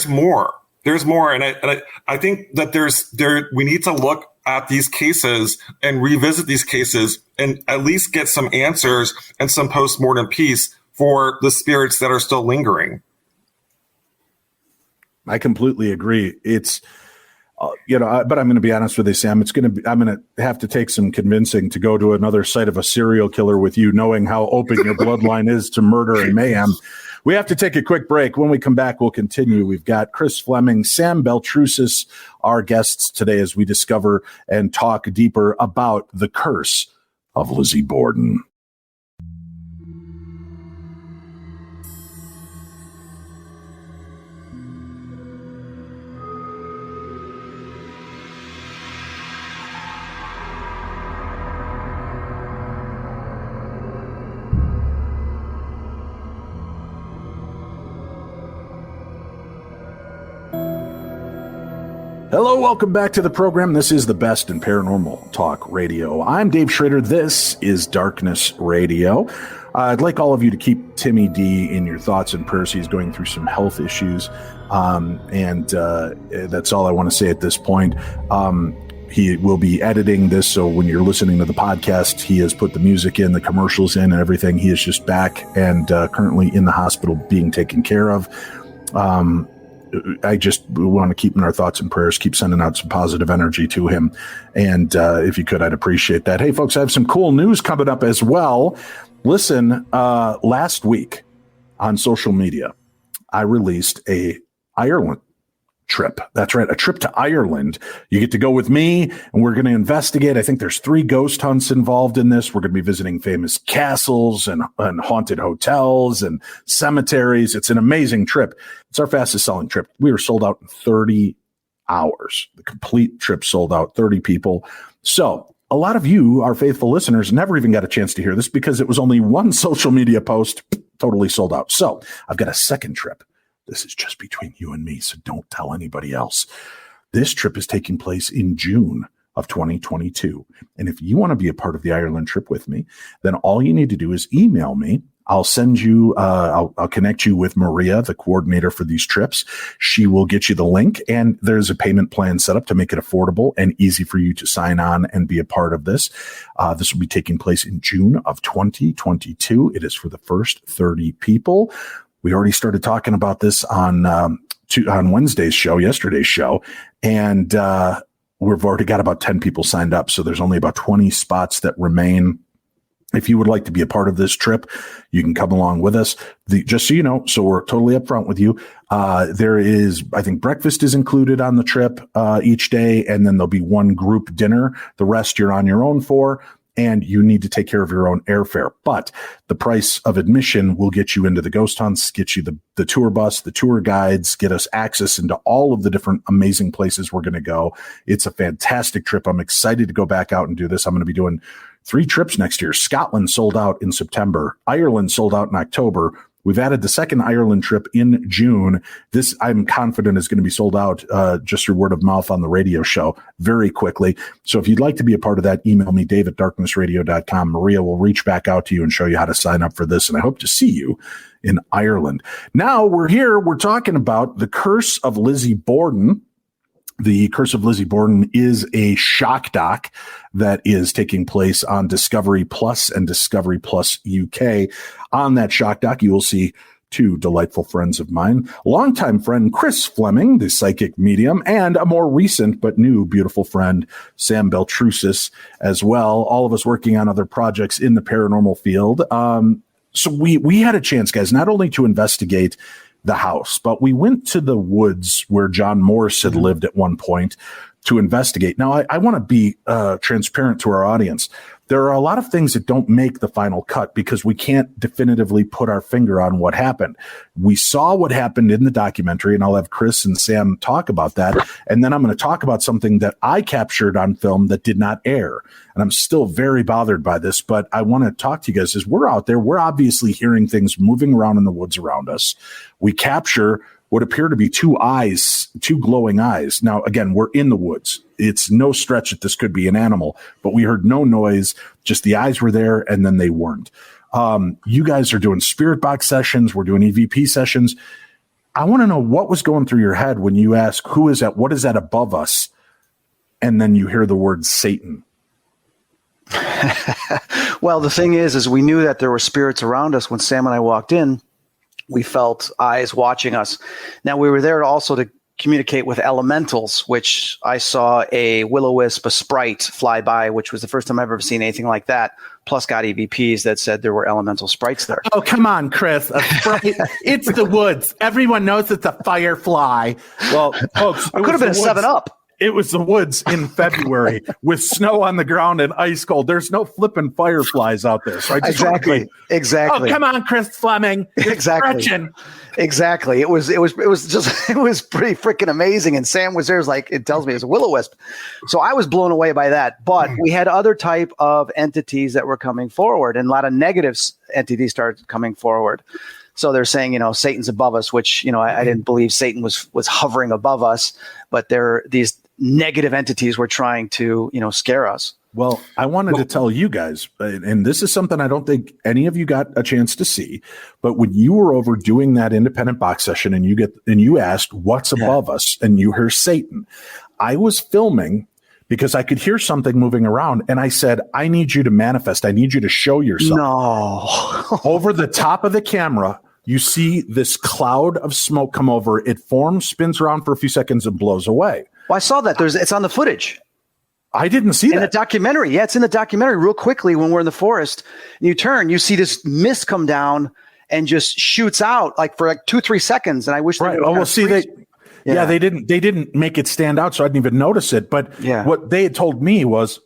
more. There's more, and I think that we need to look at these cases and revisit these cases and at least get some answers and some post-mortem peace for the spirits that are still lingering. I completely agree. It's but I'm going to be honest with you, Sam. I'm going to have to take some convincing to go to another site of a serial killer with you, knowing how open your bloodline is to murder and mayhem. We have to take a quick break. When we come back, we'll continue. We've got Chris Fleming, Sam Baltrusis, our guests today, as we discover and talk deeper about the curse of Lizzie Borden. Hello, welcome back to the program. This is the best in paranormal talk radio. I'm Dave Schrader. This is Darkness Radio. I'd like all of you to keep Timmy D in your thoughts and prayers. He's going through some health issues, and that's all I want to say at this point. He will be editing this, so when you're listening to the podcast, he has put the music in, the commercials in, and everything. He is just back and currently in the hospital being taken care of. I just want to keep in our thoughts and prayers, keep sending out some positive energy to him. And if you could, I'd appreciate that. Hey, folks, I have some cool news coming up as well. Listen, last week on social media, I released a Ireland trip. That's right. A trip to Ireland. You get to go with me, and we're going to investigate. I think there's 3 ghost hunts involved in this. We're going to be visiting famous castles and haunted hotels and cemeteries. It's an amazing trip. It's our fastest selling trip. We were sold out in 30 hours. The complete trip sold out, 30 people. So a lot of you, our faithful listeners, never even got a chance to hear this because it was only one social media post, totally sold out. So I've got a second trip. This is just between you and me, so don't tell anybody else. This trip is taking place in June of 2022. And if you want to be a part of the Ireland trip with me, then all you need to do is email me. I'll send you, I'll connect you with Maria, the coordinator for these trips. She will get you the link, and there's a payment plan set up to make it affordable and easy for you to sign on and be a part of this. This will be taking place in June of 2022. It is for the first 30 people. We already started talking about this on Wednesday's show, yesterday's show, and we've already got about 10 people signed up. So there's only about 20 spots that remain. If you would like to be a part of this trip, you can come along with us. Just so you know, so we're totally upfront with you. There is, I think, breakfast is included on the trip each day, and then there'll be one group dinner. The rest you're on your own for. And you need to take care of your own airfare. But the price of admission will get you into the ghost hunts, get you the tour bus, the tour guides, get us access into all of the different amazing places we're going to go. It's a fantastic trip. I'm excited to go back out and do this. I'm going to be doing 3 trips next year. Scotland sold out in September. Ireland sold out in October. We've added the second Ireland trip in June. This, I'm confident, is going to be sold out just through word of mouth on the radio show very quickly. So if you'd like to be a part of that, email me, dave@darknessradio.com. Maria will reach back out to you and show you how to sign up for this. And I hope to see you in Ireland. Now we're here. We're talking about the Curse of Lizzie Borden. The Curse of Lizzie Borden is a shock doc that is taking place on Discovery Plus and Discovery Plus UK. On that shock doc, you will see 2 delightful friends of mine, longtime friend Chris Fleming, the psychic medium, and a more recent but new beautiful friend, Sam Baltrusis, as well. All of us working on other projects in the paranormal field. So we had a chance, guys, not only to investigate the house, but we went to the woods where John Morse had lived at one point to investigate. Now, I want to be transparent to our audience. There are a lot of things that don't make the final cut because we can't definitively put our finger on what happened. We saw what happened in the documentary, and I'll have Chris and Sam talk about that. And then I'm going to talk about something that I captured on film that did not air. And I'm still very bothered by this, but I want to talk to you guys as we're out there. We're obviously hearing things moving around in the woods around us. We capture what appear to be 2 eyes, 2 glowing eyes. Now, again, we're in the woods. It's no stretch that this could be an animal, but we heard no noise. Just the eyes were there, and then they weren't. You guys are doing spirit box sessions. We're doing EVP sessions. I want to know what was going through your head when you ask, who is that? What is that above us? And then you hear the word Satan. Well, the thing is we knew that there were spirits around us when Sam and I walked in. We felt eyes watching us. Now, we were there also to communicate with elementals, which I saw a will-o-wisp, a sprite fly by, which was the first time I've ever seen anything like that. Plus got EVPs that said there were elemental sprites there. Oh, come on, Chris. A sprite. It's the woods. Everyone knows it's a firefly. Well, folks, it could have been a 7-Up. It was the woods in February with snow on the ground and ice cold. There's no flipping fireflies out there. So I just exactly. Oh, come on, Chris Fleming. Exactly. It was pretty freaking amazing. And Sam was there. It tells me it was a will-o-wisp. So I was blown away by that. But we had other type of entities that were coming forward, and a lot of negative entities started coming forward. So they're saying, Satan's above us, which, I didn't believe Satan was hovering above us, but these negative entities were trying to, scare us. Well, I wanted to tell you guys, and this is something I don't think any of you got a chance to see, but when you were over doing that independent box session and you asked what's above us and you heard Satan, I was filming because I could hear something moving around. And I said, I need you to manifest. I need you to show yourself. No. Over the top of the camera, you see this cloud of smoke come over. It forms, spins around for a few seconds, and blows away. Well, I saw that. It's on the footage. I didn't see that. In the documentary. Yeah, it's in the documentary. Real quickly, when we're in the forest, and you turn, you see this mist come down and just shoots out for 2-3 seconds. And I wish right. Oh, well, see, they didn't make it stand out, so I didn't even notice it. But what they had told me was,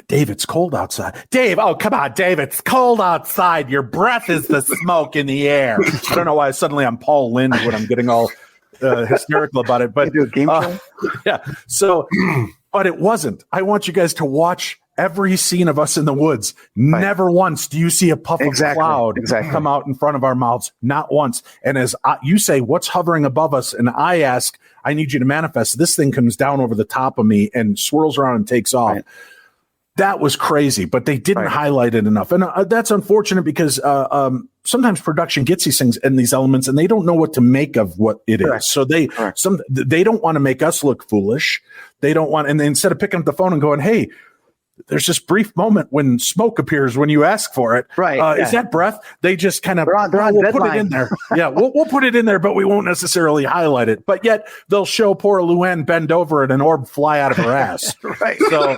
Dave, it's cold outside. Dave, oh, come on, Dave, it's cold outside. Your breath is the smoke in the air. I don't know why suddenly I'm Paul Lynde when I'm getting all hysterical about it. But do a game show? Yeah. So, but it wasn't. I want you guys to watch every scene of us in the woods. Right. Never once do you see a puff of cloud come out in front of our mouths. Not once. And as you say, what's hovering above us? And I ask, I need you to manifest. This thing comes down over the top of me and swirls around and takes off. Right. That was crazy, but they didn't highlight it enough. And that's unfortunate because sometimes production gets these things and these elements and they don't know what to make of what it is. So they don't want to make us look foolish. They don't want, and instead of picking up the phone and going, hey, there's this brief moment when smoke appears when you ask for it. Right. Is that breath? They just kind of we'll put it in there. Yeah, we'll put it in there, but we won't necessarily highlight it. But yet they'll show poor Luann bend over and an orb fly out of her ass. Right. So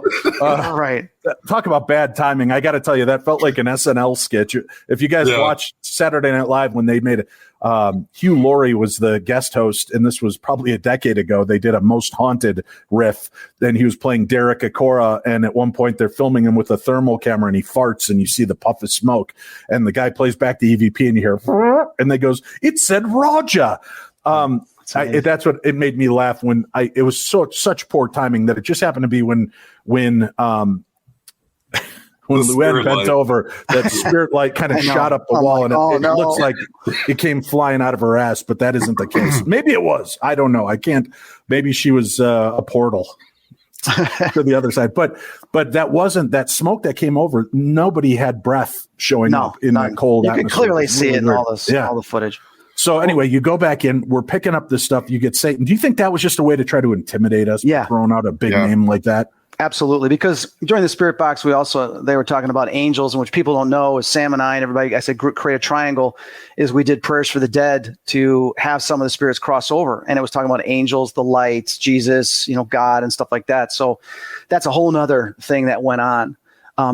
talk about bad timing. I got to tell you, that felt like an SNL sketch. If you guys watched Saturday Night Live when they made it, Hugh Laurie was the guest host, and this was probably a decade ago. They did a Most Haunted riff. Then he was playing Derek Acora, and at one point they're filming him with a thermal camera, and he farts, and you see the puff of smoke. And the guy plays back the EVP, and you hear, and they goes, "It said Raja." That's what it made me laugh when it was such poor timing that it just happened to be when Luann bent over, that spirit light kind of shot up the wall, and it looks like it came flying out of her ass, but that isn't the case. Maybe it was. I don't know. I can't. Maybe she was a portal to the other side. But that wasn't that smoke that came over. Nobody had breath showing up in that cold atmosphere. You can clearly see it in all the footage. So anyway, you go back in. We're picking up this stuff. You get Satan. Do you think that was just a way to try to intimidate us? Yeah. Throwing out a big name like that? Absolutely, because during the spirit box, they were talking about angels, and which people don't know is Sam and I and everybody. I said create a triangle. Is we did prayers for the dead to have some of the spirits cross over, and it was talking about angels, the lights, Jesus, God, and stuff like that. So that's a whole nother thing that went on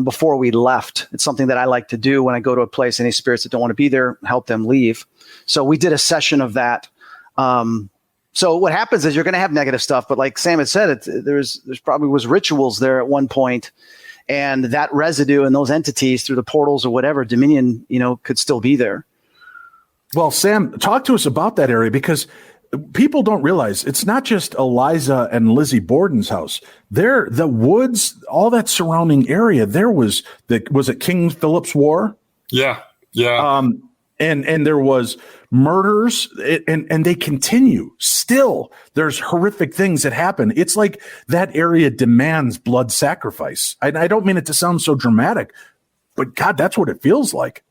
before we left. It's something that I like to do when I go to a place. Any spirits that don't want to be there, help them leave. So we did a session of that. So what happens is you're going to have negative stuff, but like Sam had said, there's probably was rituals there at one point, and that residue and those entities through the portals or whatever Dominion, could still be there. Well, Sam, talk to us about that area, because people don't realize it's not just Eliza and Lizzie Borden's house. The woods, all that surrounding area. There was it King Philip's War? Yeah. And there was murders, and they continue. Still, there's horrific things that happen. It's like that area demands blood sacrifice. I don't mean it to sound so dramatic, but God, that's what it feels like.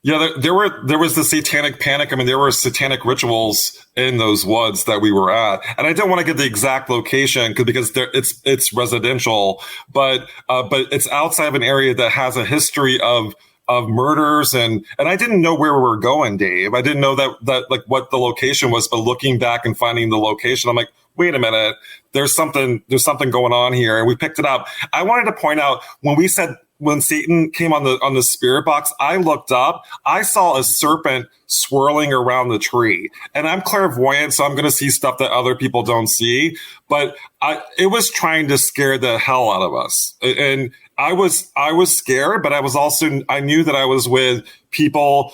Yeah, there was the satanic panic. I mean, there were satanic rituals in those woods that we were at, and I don't want to give the exact location because it's residential, but it's outside of an area that has a history of murders, and I didn't know where we were going, Dave. I didn't know that like what the location was, but looking back and finding the location, I'm like, wait a minute, there's something going on here, and we picked it up. I wanted to point out when Satan came on the spirit box, I looked up, I saw a serpent swirling around the tree, and I'm clairvoyant, so I'm going to see stuff that other people don't see, but it was trying to scare the hell out of us, and I was scared, but I knew that I was with people.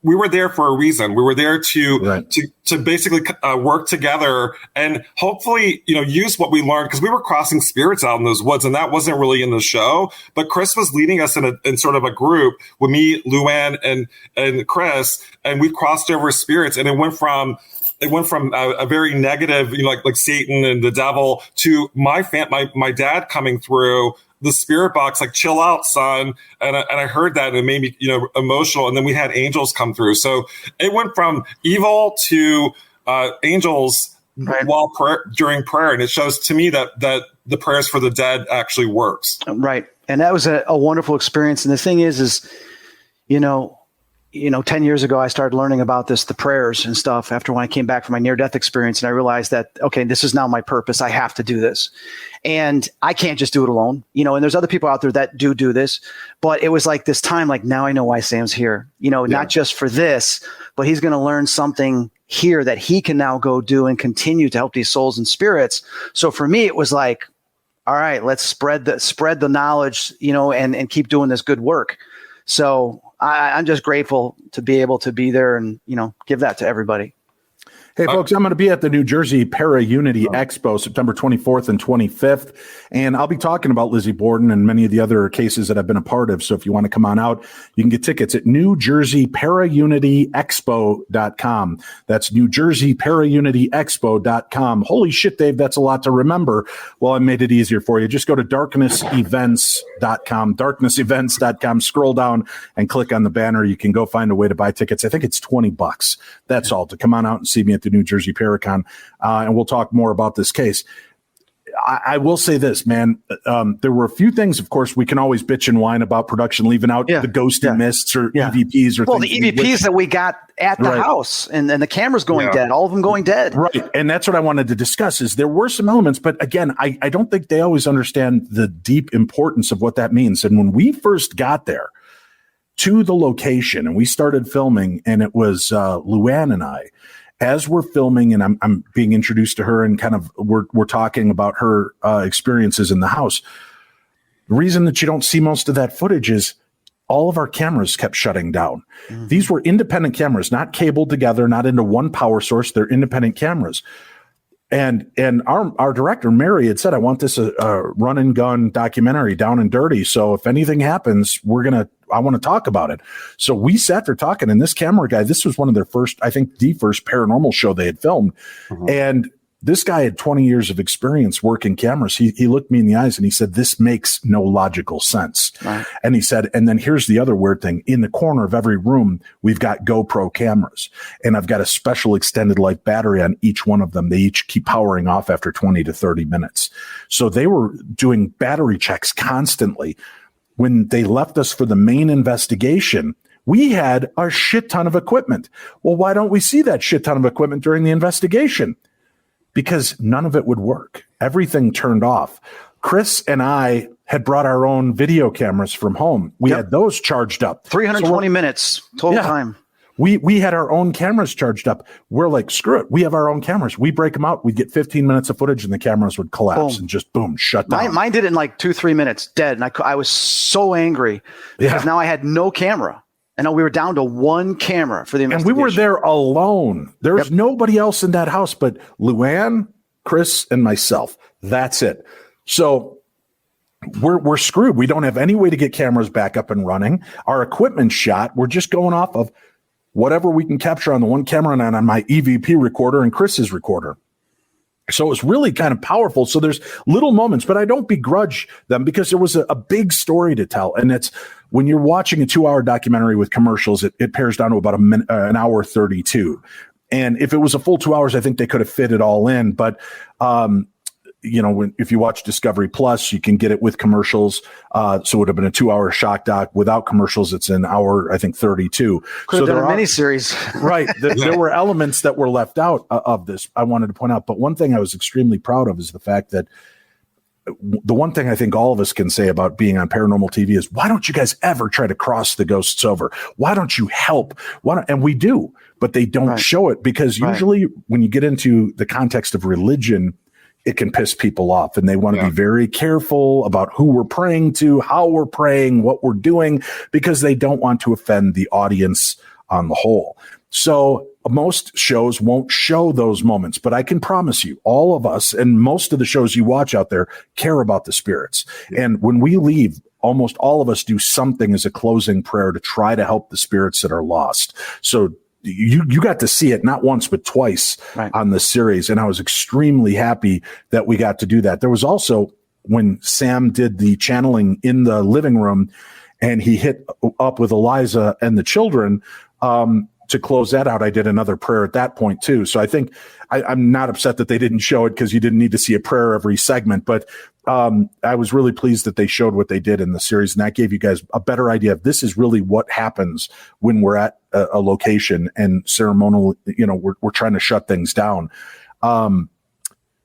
We were there for a reason. We were there to basically work together and hopefully, use what we learned, because we were crossing spirits out in those woods, and that wasn't really in the show. But Chris was leading us in sort of a group with me, Luann, and Chris, and we crossed over spirits, and it went from a very negative, like Satan and the devil, to my dad coming through the spirit box, like, chill out, son. And I heard that, and it made me, emotional. And then we had angels come through. So it went from evil to angels during prayer. And it shows to me that the prayers for the dead actually works. Right. And that was a wonderful experience. And the thing is, 10 years ago, I started learning about the prayers and stuff after when I came back from my near-death experience. And I realized that, okay, this is now my purpose. I have to do this. And I can't just do it alone, and there's other people out there that do this. But it was like this time, like, now I know why Sam's here, not just for this, but he's going to learn something here that he can now go do and continue to help these souls and spirits. So for me, it was like, all right, let's spread the knowledge, and keep doing this good work. So I'm just grateful to be able to be there and, give that to everybody. Hey, folks, I'm going to be at the New Jersey Para-Unity Expo, September 24th and 25th, and I'll be talking about Lizzie Borden and many of the other cases that I've been a part of. So if you want to come on out, you can get tickets at NewJerseyParaUnityExpo.com. That's NewJerseyParaUnityExpo.com. Holy shit, Dave, that's a lot to remember. Well, I made it easier for you. Just go to darknessevents.com, scroll down and click on the banner. You can go find a way to buy tickets. I think it's $20. That's all, to come on out and see me at the New Jersey Paracon, and we'll talk more about this case. I will say this, man. There were a few things, of course, we can always bitch and whine about production leaving out the ghosty mists or EVPs or the EVPs that we got at the house and the cameras going dead, all of them going dead. Right. And that's what I wanted to discuss is there were some elements, but again, I don't think they always understand the deep importance of what that means. And when we first got there to the location and we started filming, and it was Luann and I, as we're filming and I'm being introduced to her and kind of we're talking about her experiences in the house. The reason that you don't see most of that footage is all of our cameras kept shutting down. Mm-hmm. These were independent cameras, not cabled together, not into one power source. They're independent cameras. And our director, Mary, had said, I want this a run and gun documentary, down and dirty. So if anything happens, I want to talk about it. So we sat there talking, and this camera guy, this was one of their first, I think the first paranormal show they had filmed. Mm-hmm. And this guy had 20 years of experience working cameras. He looked me in the eyes and he said, this makes no logical sense. Right. And he said, and then here's the other weird thing. In the corner of every room, we've got GoPro cameras, and I've got a special extended life battery on each one of them. They each keep powering off after 20 to 30 minutes. So they were doing battery checks constantly. When they left us for the main investigation, we had a shit ton of equipment. Well, why don't we see that shit ton of equipment during the investigation? Because none of it would work. Everything turned off. Chris and I had brought our own video cameras from home. We had those charged up. 320 minutes total time. We had our own cameras charged up. We're like, screw it. We have our own cameras. We break them out. We'd get 15 minutes of footage and the cameras would collapse and just boom, shut down. Mine did it in like 2-3 minutes, dead. And I was so angry because now I had no camera. And we were down to one camera for the investigation. And we were there alone. There was nobody else in that house but Luann, Chris, and myself. That's it. So we're screwed. We don't have any way to get cameras back up and running. Our equipment shot. We're just going off of whatever we can capture on the one camera and on my EVP recorder and Chris's recorder. So it was really kind of powerful. So there's little moments, but I don't begrudge them because there was a big story to tell. And it's when you're watching a 2-hour documentary with commercials, it pairs down to about an hour 32. And if it was a full 2 hours, I think they could have fit it all in. But, if you watch Discovery Plus, you can get it with commercials. So it would have been a 2-hour shock doc. Without commercials, it's an hour, I think, 32. So there are miniseries. Right. There were elements that were left out of this, I wanted to point out. But one thing I was extremely proud of is the fact that the one thing I think all of us can say about being on paranormal TV is, why don't you guys ever try to cross the ghosts over? Why don't you help? And we do, but they don't show it because usually when you get into the context of religion, it can piss people off, and they want to be very careful about who we're praying to, how we're praying, what we're doing, because they don't want to offend the audience on the whole. So most shows won't show those moments, but I can promise you, all of us and most of the shows you watch out there care about the spirits. Yeah. And when we leave, almost all of us do something as a closing prayer to try to help the spirits that are lost. So you got to see it not once, but twice on the series. And I was extremely happy that we got to do that. There was also when Sam did the channeling in the living room and he hit up with Eliza and the children. to close that out, I did another prayer at that point too. So I think I'm not upset that they didn't show it, because you didn't need to see a prayer every segment. But I was really pleased that they showed what they did in the series, and that gave you guys a better idea of this is really what happens when we're at a location and ceremonial. We're trying to shut things down.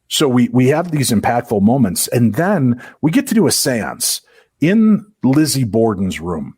So we have these impactful moments, and then we get to do a seance in Lizzie Borden's room.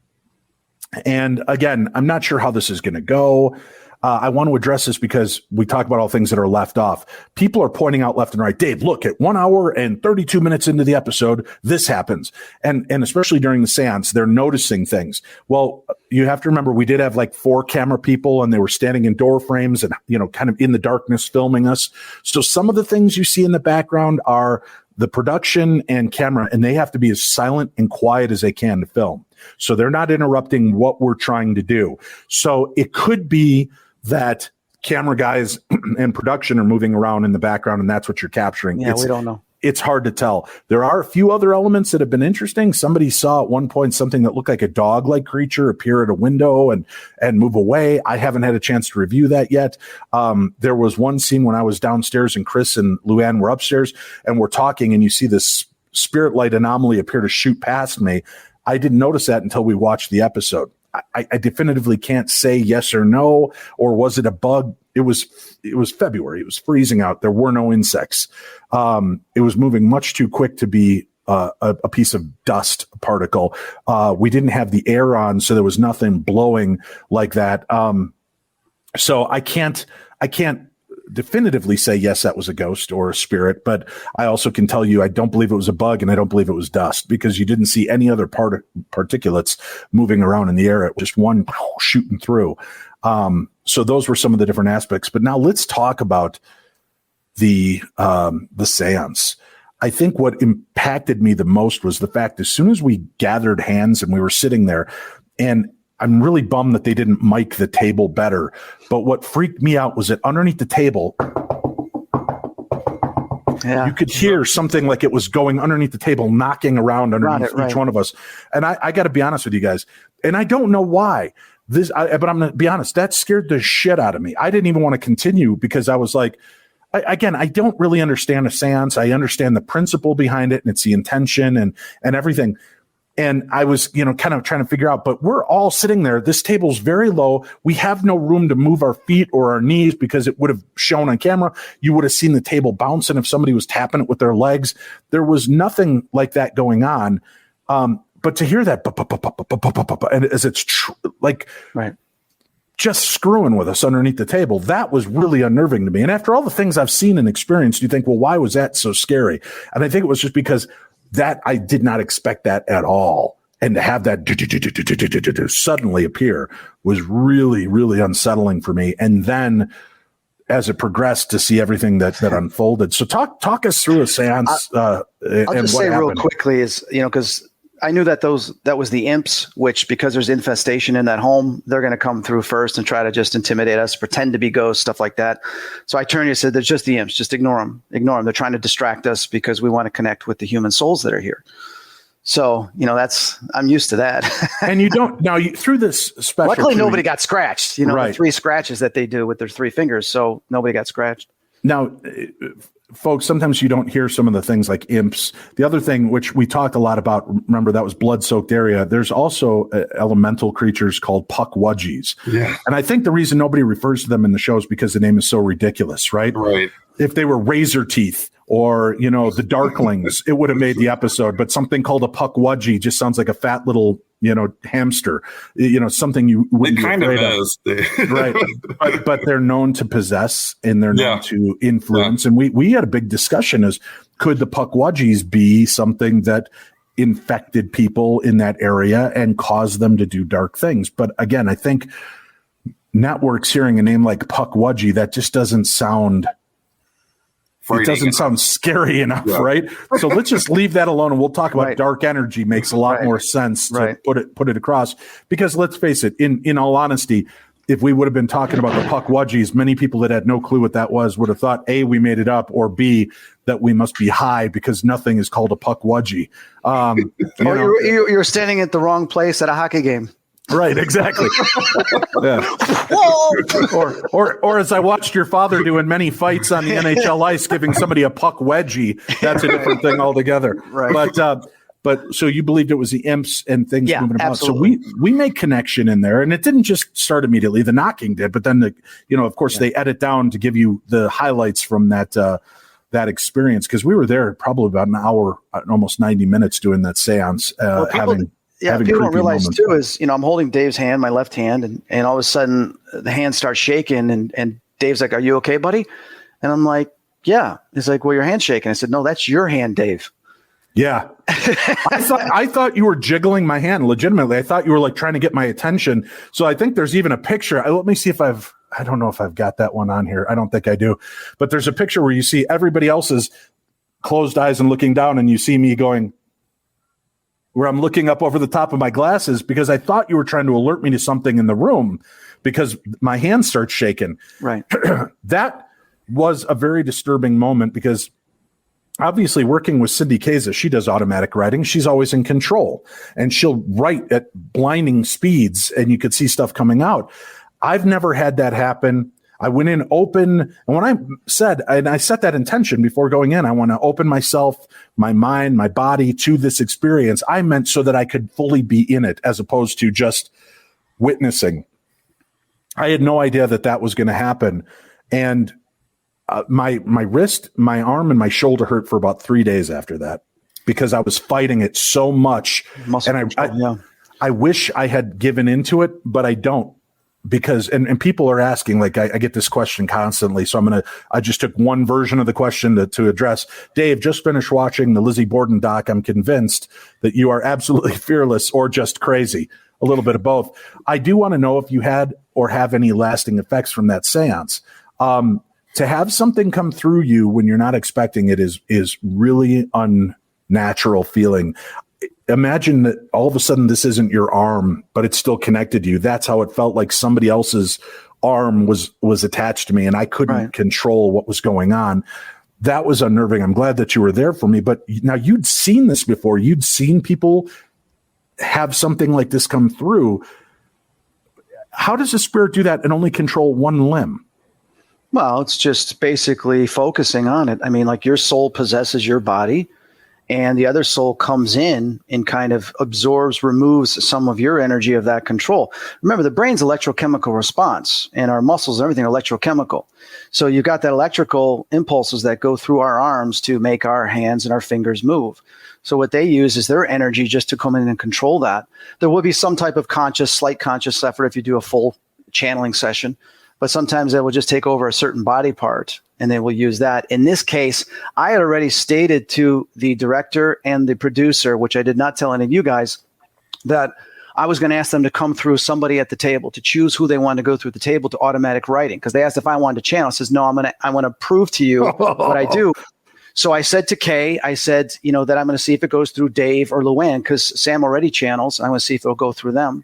And again, I'm not sure how this is going to go. I want to address this because we talk about all things that are left off. People are pointing out left and right, Dave, look, at 1 hour and 32 minutes into the episode, this happens. And especially during the seance, they're noticing things. Well, you have to remember, we did have like 4 camera people, and they were standing in door frames and, kind of in the darkness filming us. So some of the things you see in the background are the production and camera, and they have to be as silent and quiet as they can to film. So they're not interrupting what we're trying to do. So it could be that camera guys and production are moving around in the background, and that's what you're capturing. Yeah, we don't know. It's hard to tell. There are a few other elements that have been interesting. Somebody saw at one point something that looked like a dog-like creature appear at a window and move away. I haven't had a chance to review that yet. There was one scene when I was downstairs and Chris and Luann were upstairs, and we're talking, and you see this spirit light anomaly appear to shoot past me. I didn't notice that until we watched the episode. I definitively can't say yes or no, or was it a bug? It was February. It was freezing out. There were no insects. It was moving much too quick to be a piece of dust particle. We didn't have the air on, so there was nothing blowing like that. So I can't definitively say, yes, that was a ghost or a spirit, but I also can tell you I don't believe it was a bug, and I don't believe it was dust, because you didn't see any other particulates moving around in the air. It was just one shooting through. So those were some of the different aspects. But now let's talk about the seance. I think what impacted me the most was the fact, as soon as we gathered hands and we were sitting there, and I'm really bummed that they didn't mic the table better. But what freaked me out was that underneath the table, you could hear something like it was going underneath the table, knocking around underneath each one of us. And I got to be honest with you guys, and I don't know why. But I'm going to be honest, that scared the shit out of me. I didn't even want to continue, because I was like, I don't really understand a seance. I understand the principle behind it, and it's the intention and everything. And I was, kind of trying to figure out, but we're all sitting there. This table's very low. We have no room to move our feet or our knees, because it would have shown on camera. You would have seen the table bouncing if somebody was tapping it with their legs. There was nothing like that going on. But to hear that, and as it's just screwing with us underneath the table, that was really unnerving to me. And after all the things I've seen and experienced, you think, well, why was that so scary? And I think it was just because that I did not expect that at all. And to have that suddenly appear was really, really unsettling for me. And then as it progressed, to see everything that unfolded. So talk us through a seance. I'll just say real quickly is, because I knew that that was the imps, which, because there's infestation in that home, they're going to come through first and try to just intimidate us, pretend to be ghosts, stuff like that. So I turned and said, there's just the imps. Just ignore them. Ignore them. They're trying to distract us because we want to connect with the human souls that are here. So, I'm used to that. And you don't, now through this special. Luckily, nobody got scratched, the 3 scratches that they do with their 3 fingers. So nobody got scratched. Now, folks, sometimes you don't hear some of the things like imps. The other thing, which we talked a lot about, remember, that was blood-soaked area. There's also elemental creatures called puckwudgies. Yeah. And I think the reason nobody refers to them in the show is because the name is so ridiculous, right? Right. If they were razor teeth or, the darklings, it would have made the episode. But something called a puckwudgie just sounds like a fat little, hamster, something you wouldn't be afraid of. Right. But they're known to possess, and they're known to influence. And we had a big discussion as, could the puckwudgies be something that infected people in that area and caused them to do dark things? But again, I think networks hearing a name like puckwudgie, that just doesn't sound... It doesn't sound scary enough, right? So let's just leave that alone, and we'll talk about dark energy. Makes a lot more sense to put it across, because let's face it, in all honesty, if we would have been talking about the puckwudgies, many people that had no clue what that was would have thought, A, we made it up, or B, that we must be high, because nothing is called a puckwudgie. You're standing at the wrong place at a hockey game. Right, exactly. Yeah. Whoa! Or as I watched your father do in many fights on the NHL ice, giving somebody a puck wedgie. That's a different thing altogether. Right. But so you believed it was the imps and things moving about. Absolutely. So we make connection in there, and it didn't just start immediately. The knocking did, but then of course they edit down to give you the highlights from that experience, because we were there probably about an hour, almost 90 minutes doing that seance. People don't realize moments. Too is, I'm holding Dave's hand, my left hand, and all of a sudden the hand starts shaking, and Dave's like, "Are you okay, buddy?" And I'm like, "Yeah." He's like, "Well, your hand's shaking." I said, "No, that's your hand, Dave." Yeah. I thought you were jiggling my hand legitimately. I thought you were like trying to get my attention. So I think there's even a picture. Let me see if I don't know if I've got that one on here. I don't think I do. But there's a picture where you see everybody else's closed eyes and looking down, and you see me going, where I'm looking up over the top of my glasses, because I thought you were trying to alert me to something in the room because my hand starts shaking. Right. That was a very disturbing moment, because obviously working with Cindy Keza, she does automatic writing. She's always in control, and she'll write at blinding speeds, and you could see stuff coming out. I've never had that happen. I went in open, and when I set that intention before going in, I want to open myself, my mind, my body to this experience. I meant so that I could fully be in it, as opposed to just witnessing. I had no idea that was going to happen. And my wrist, my arm, and my shoulder hurt for about 3 days after that, because I was fighting it so much. I wish I had given into it, but I don't, because and people are asking, like I get this question constantly. So I just took one version of the question to address. Dave, just finished watching the Lizzie Borden doc. I'm convinced that you are absolutely fearless or just crazy. A little bit of both. I do want to know if you had or have any lasting effects from that seance. To have something come through you when you're not expecting it is really unnatural feeling. Imagine that all of a sudden this isn't your arm, but it's still connected to you. That's how it felt, like somebody else's arm was attached to me, and I couldn't control what was going on. That was unnerving. I'm glad that you were there for me. But now you'd seen this before. You'd seen people have something like this come through. How does a spirit do that and only control one limb? Well, it's just basically focusing on it. I mean, like, your soul possesses your body, and the other soul comes in and kind of absorbs, removes some of your energy of that control. Remember, the brain's electrochemical response, and our muscles and everything are electrochemical. So you've got that electrical impulses that go through our arms to make our hands and our fingers move. So what they use is their energy just to come in and control that. There will be some type of slight conscious effort if you do a full channeling session. But sometimes they will just take over a certain body part, and they will use that. In this case, I had already stated to the director and the producer, which I did not tell any of you guys, that I was going to ask them to come through somebody at the table, to choose who they wanted to go through the table to automatic writing. Because they asked if I wanted to channel. I says, no, I want to prove to you what I do. So I said to Kay, I said, that I'm going to see if it goes through Dave or Luann, because Sam already channels. I want to see if it'll go through them.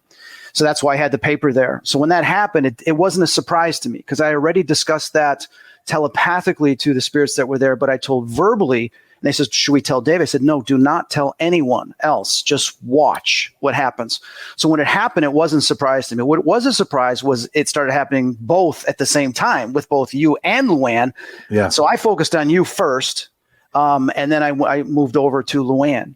So that's why I had the paper there. So when that happened, it wasn't a surprise to me, because I already discussed that telepathically to the spirits that were there, but I told verbally, and they said, should we tell Dave? I said, no, do not tell anyone else. Just watch what happens. So when it happened, it wasn't a surprise to me. What was a surprise was it started happening both at the same time with both you and Luann. Yeah. So I focused on you first, and then I moved over to Luann.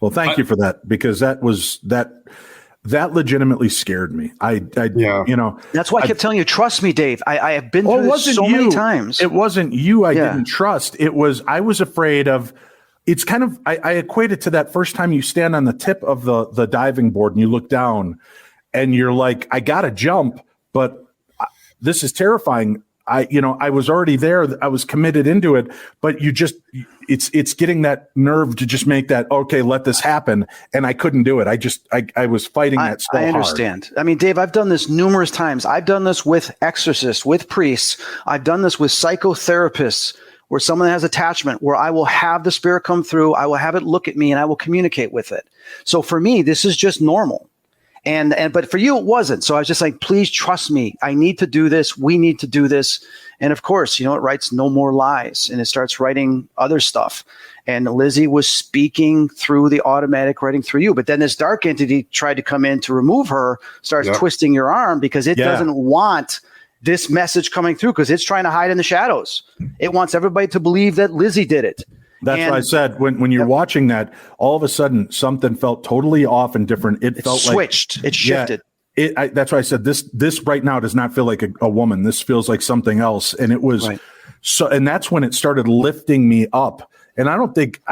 Well, thank you for that, because that legitimately scared me. That's why I kept telling you, trust me, Dave. I have been through this so many times. It wasn't you I didn't trust. I was afraid of, it's kind of, I equate it to that first time you stand on the tip of the diving board and you look down and you're like, I got to jump, but this is terrifying. I was already there. I was committed into it, but it's getting that nerve to just make that, okay, let this happen. And I couldn't do it. I was fighting that so hard. I understand. I mean, Dave, I've done this numerous times. I've done this with exorcists, with priests. I've done this with psychotherapists, where someone has attachment, where I will have the spirit come through. I will have it look at me and I will communicate with it. So for me, this is just normal. But for you, it wasn't. So I was just like, please trust me. I need to do this. We need to do this. And of course, it writes No More Lies, and it starts writing other stuff. And Lizzie was speaking through the automatic writing through you. But then this dark entity tried to come in to remove her, starts twisting your arm because it doesn't want this message coming through, because it's trying to hide in the shadows. It wants everybody to believe that Lizzie did it. That's what I said. When you're watching that, all of a sudden something felt totally off and different. It felt switched. It shifted. That's why I said this right now does not feel like a woman. This feels like something else. And it was so, and that's when it started lifting me up. And I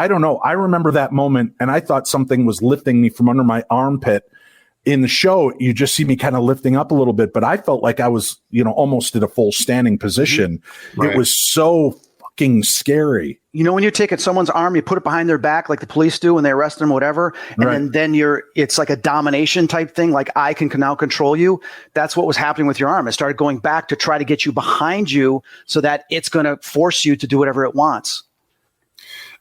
don't know. I remember that moment, and I thought something was lifting me from under my armpit. In the show, you just see me kind of lifting up a little bit, but I felt like I was, almost at a full standing position. Right. It was so fucking scary. When you're taking someone's arm, you put it behind their back like the police do when they arrest them, whatever. And then it's like a domination type thing. Like, I can now control you. That's what was happening with your arm. It started going back to try to get you behind you so that it's going to force you to do whatever it wants.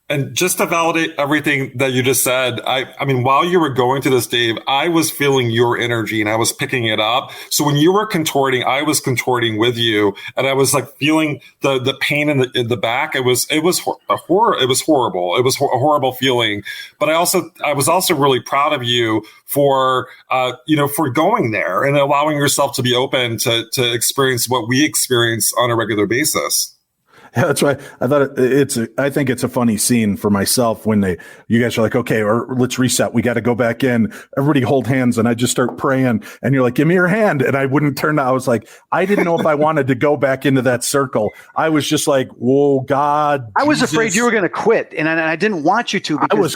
And just to validate everything that you just said, I mean, while you were going through this, Dave, I was feeling your energy and I was picking it up. So when you were contorting, I was contorting with you, and I was like feeling the pain in the back. It was a horror. It was horrible. It was a horrible feeling. But I was also really proud of you for for going there and allowing yourself to be open to experience what we experience on a regular basis. Yeah, that's why I thought I think it's a funny scene for myself when you guys are like, okay, or let's reset. We got to go back in. Everybody hold hands. And I just start praying, and you're like, give me your hand. And I wouldn't turn. I was like, I didn't know if I wanted to go back into that circle. I was just like, whoa, God. I was afraid you were going to quit. And I didn't want you to, because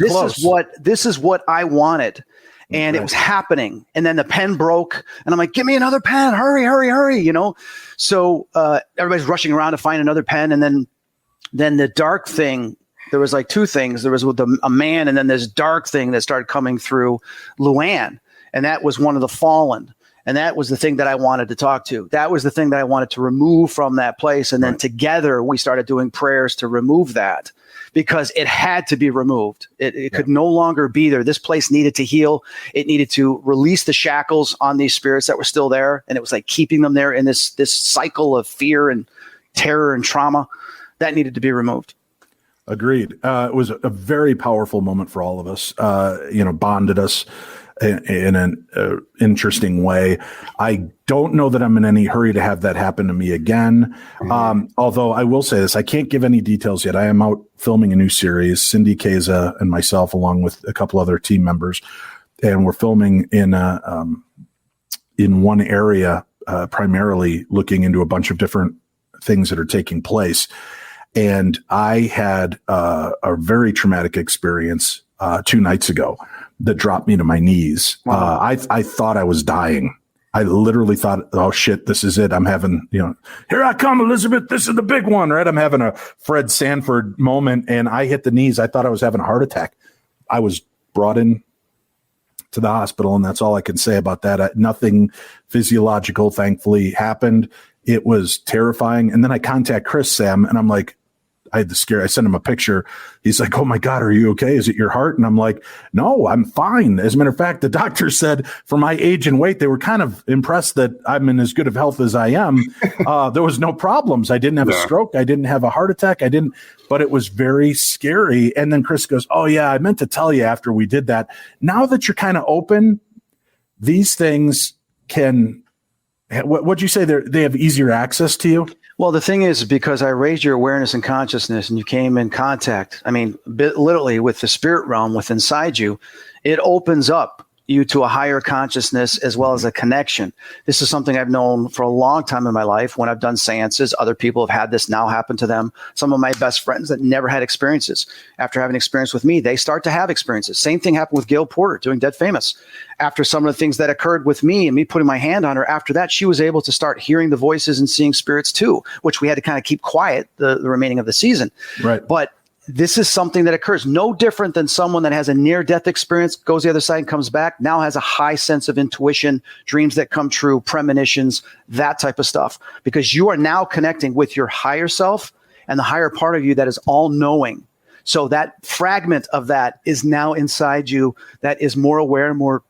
this is what I wanted. And it was happening. And then the pen broke, and I'm like, give me another pen. Hurry, hurry, hurry. So everybody's rushing around to find another pen. And then the dark thing, there was like two things. There was with a man, and then this dark thing that started coming through Luann. And that was one of the fallen. And that was the thing that I wanted to talk to. That was the thing that I wanted to remove from that place. And then together we started doing prayers to remove that, because it had to be removed. It could no longer be there. This place needed to heal. It needed to release the shackles on these spirits that were still there. And it was like keeping them there in this cycle of fear and terror and trauma that needed to be removed. Agreed. It was a very powerful moment for all of us, bonded us in an interesting way. I don't know that I'm in any hurry to have that happen to me again. Although I will say this, I can't give any details yet. I am out filming a new series, Cindy Keza and myself, along with a couple other team members. And we're filming in one area, primarily looking into a bunch of different things that are taking place. And I had a very traumatic experience 2 nights ago that dropped me to my knees. Wow. I thought I was dying. I literally thought, oh shit, this is it. I'm having, here I come, Elizabeth. This is the big one, right? I'm having a Fred Sanford moment, and I hit the knees. I thought I was having a heart attack. I was brought in to the hospital, and that's all I can say about that. Nothing physiological, thankfully, happened. It was terrifying. And then I contact Chris, Sam, and I'm like, I had the scare. I sent him a picture. He's like, oh my God, are you okay? Is it your heart? And I'm like, no, I'm fine. As a matter of fact, the doctor said for my age and weight, they were kind of impressed that I'm in as good of health as I am. There was no problems. I didn't have a stroke. I didn't have a heart attack. But it was very scary. And then Chris goes, oh yeah, I meant to tell you after we did that. Now that you're kind of open, these things can, what'd you say? They have easier access to you? Well, the thing is, because I raised your awareness and consciousness, and you came in contact, literally with the spirit realm within inside you, it opens up you to a higher consciousness as well as a connection. This is something I've known for a long time in my life. When I've done seances, other people have had this now happen to them. Some of my best friends that never had experiences, after having experience with me, they start to have experiences. Same thing happened with Gail Porter doing Dead Famous. After some of the things that occurred with me and me putting my hand on her, after that, she was able to start hearing the voices and seeing spirits too, which we had to kind of keep quiet the remaining of the season. Right. But this is something that occurs no different than someone that has a near-death experience, goes the other side and comes back, now has a high sense of intuition, dreams that come true, premonitions, that type of stuff. Because you are now connecting with your higher self and the higher part of you that is all-knowing. So that fragment of that is now inside you that is more aware, more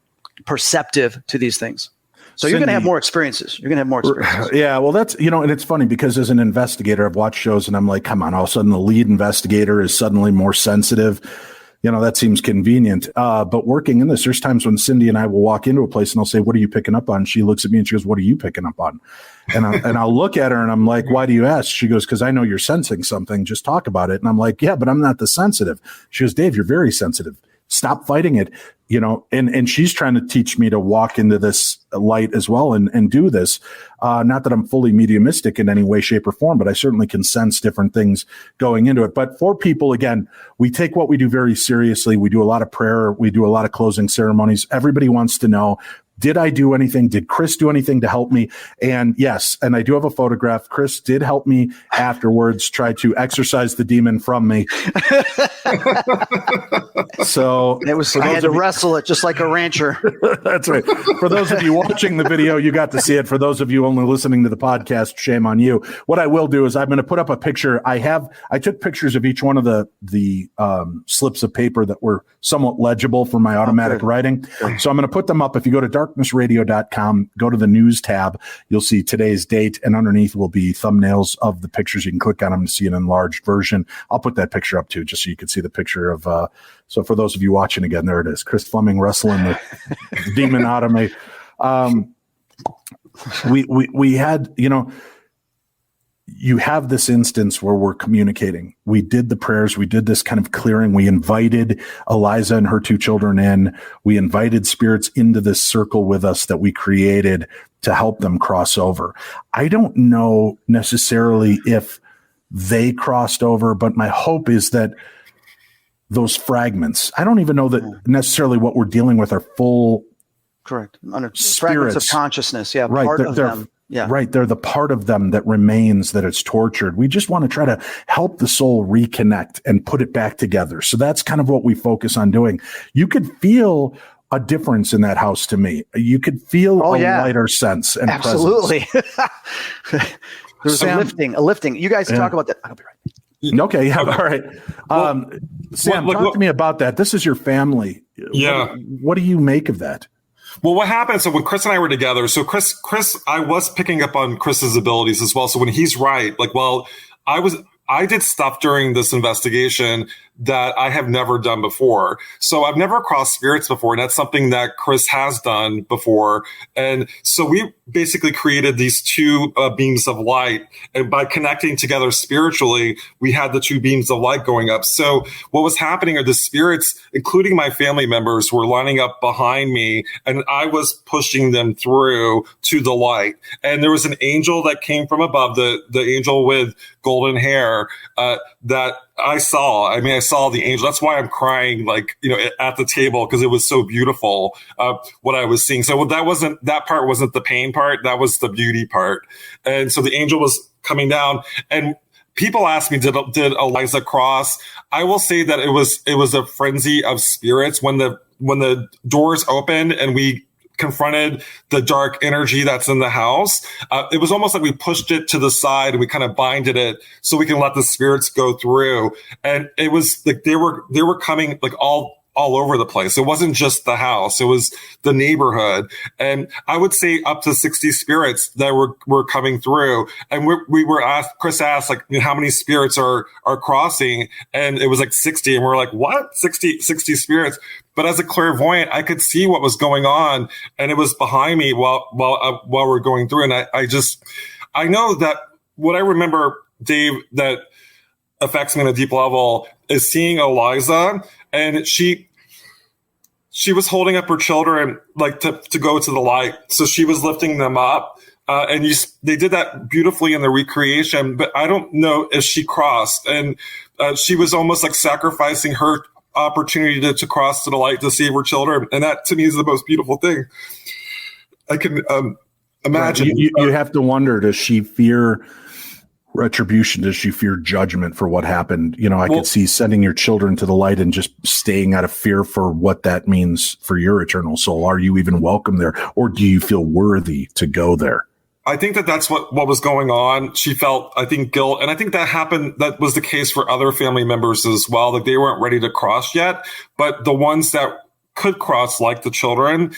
perceptive to these things. So you're going to have more experiences. Yeah. Well, that's, and it's funny because as an investigator, I've watched shows and I'm like, come on, all of a sudden the lead investigator is suddenly more sensitive. That seems convenient. But working in this, there's times when Cindy and I will walk into a place and I'll say, what are you picking up on? She looks at me and she goes, what are you picking up on? And I'll look at her and I'm like, why do you ask? She goes, because I know you're sensing something. Just talk about it. And I'm like, yeah, but I'm not the sensitive. She goes, Dave, you're very sensitive. Stop fighting it. And she's trying to teach me to walk into this light as well and do this. Not that I'm fully mediumistic in any way, shape, or form, but I certainly can sense different things going into it. But for people, again, we take what we do very seriously. We do a lot of prayer. We do a lot of closing ceremonies. Everybody wants to know, did I do anything? Did Chris do anything to help me? And yes, and I do have a photograph. Chris did help me afterwards, try to exorcise the demon from me. So I had to wrestle it just like a rancher. That's right. For those of you watching the video, you got to see it. For those of you only listening to the podcast, shame on you. What I will do is I'm going to put up a picture. I took pictures of each one of the slips of paper that were somewhat legible for my automatic writing. So I'm going to put them up. If you go to darknessradio.com, go to the news tab, you'll see today's date, and underneath will be thumbnails of the pictures. You can click on them to see an enlarged version. I'll put that picture up too, just so you can see the picture of, so for those of you watching again, there it is. Chris Fleming wrestling the demon out of me. We had, you have this instance where we're communicating. We did the prayers. We did this kind of clearing. We invited Eliza and her two children in. We invited spirits into this circle with us that we created to help them cross over. I don't know necessarily if they crossed over, but my hope is that those fragments, I don't even know that necessarily what we're dealing with are full. Correct. Spirits. Fragments of consciousness. Yeah. Right. Part of them. Yeah. Right. They're the part of them that remains, that it's tortured. We just want to try to help the soul reconnect and put it back together. So that's kind of what we focus on doing. You could feel a difference in that house to me. You could feel a lighter sense and absolutely. There's a lifting. You guys talk about that. I'll be right back. Okay. Yeah. All right. Sam, talk to me about that. This is your family. Yeah. What do you make of that? Well, what happened? So when Chris and I were together, so Chris, I was picking up on Chris's abilities as well. So when he's right, I did stuff during this investigation that I have never done before. So I've never crossed spirits before. And that's something that Chris has done before. And so we basically created these two beams of light. And by connecting together spiritually, we had the two beams of light going up. So what was happening are the spirits, including my family members, were lining up behind me, and I was pushing them through to the light. And there was an angel that came from above, the angel with golden hair, that I saw. I mean, I saw the angel. That's why I'm crying, at the table, because it was so beautiful, what I was seeing. So that part wasn't the pain part. That was the beauty part. And so the angel was coming down, and people ask me, did Eliza cross? I will say that it was a frenzy of spirits when the doors opened and we confronted the dark energy that's in the house. It was almost like we pushed it to the side and we kind of binded it so we can let the spirits go through. And it was like they were coming like all over the place. It wasn't just the house. It was the neighborhood. And I would say up to 60 spirits that were coming through. And we were asked, Chris asked, how many spirits are crossing? And it was like 60. And we're like, what? 60 spirits. But as a clairvoyant, I could see what was going on, and it was behind me while we're going through. And I know that what I remember, Dave, that affects me on a deep level is seeing Eliza, and she was holding up her children to go to the light. So she was lifting them up. And they did that beautifully in the recreation, but I don't know if she crossed. And she was almost like sacrificing her opportunity to cross to the light to save her children. And that to me is the most beautiful thing I can imagine. You have to wonder, does she fear retribution? Does she fear judgment for what happened? I could see sending your children to the light and just staying out of fear for what that means for your eternal soul. Are you even welcome there? Or do you feel worthy to go there? I think that's what was going on. She felt, I think, guilt. And I think that was the case for other family members as well. Like they weren't ready to cross yet, but the ones that could cross, like the children,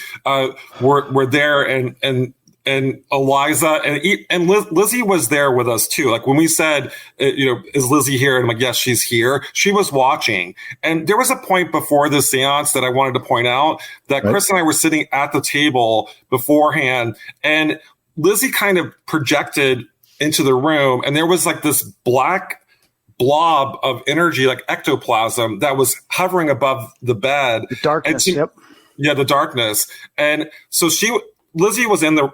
were there, and Eliza and Lizzie was there with us too. Like when we said, is Lizzie here? And I'm like, yes, she's here. She was watching. And there was a point before the seance that I wanted to point out that Chris and I were sitting at the table beforehand, and Lizzie kind of projected into the room, and there was like this black blob of energy, like ectoplasm, that was hovering above the bed. The darkness, Yeah, the darkness. And so Lizzie was in the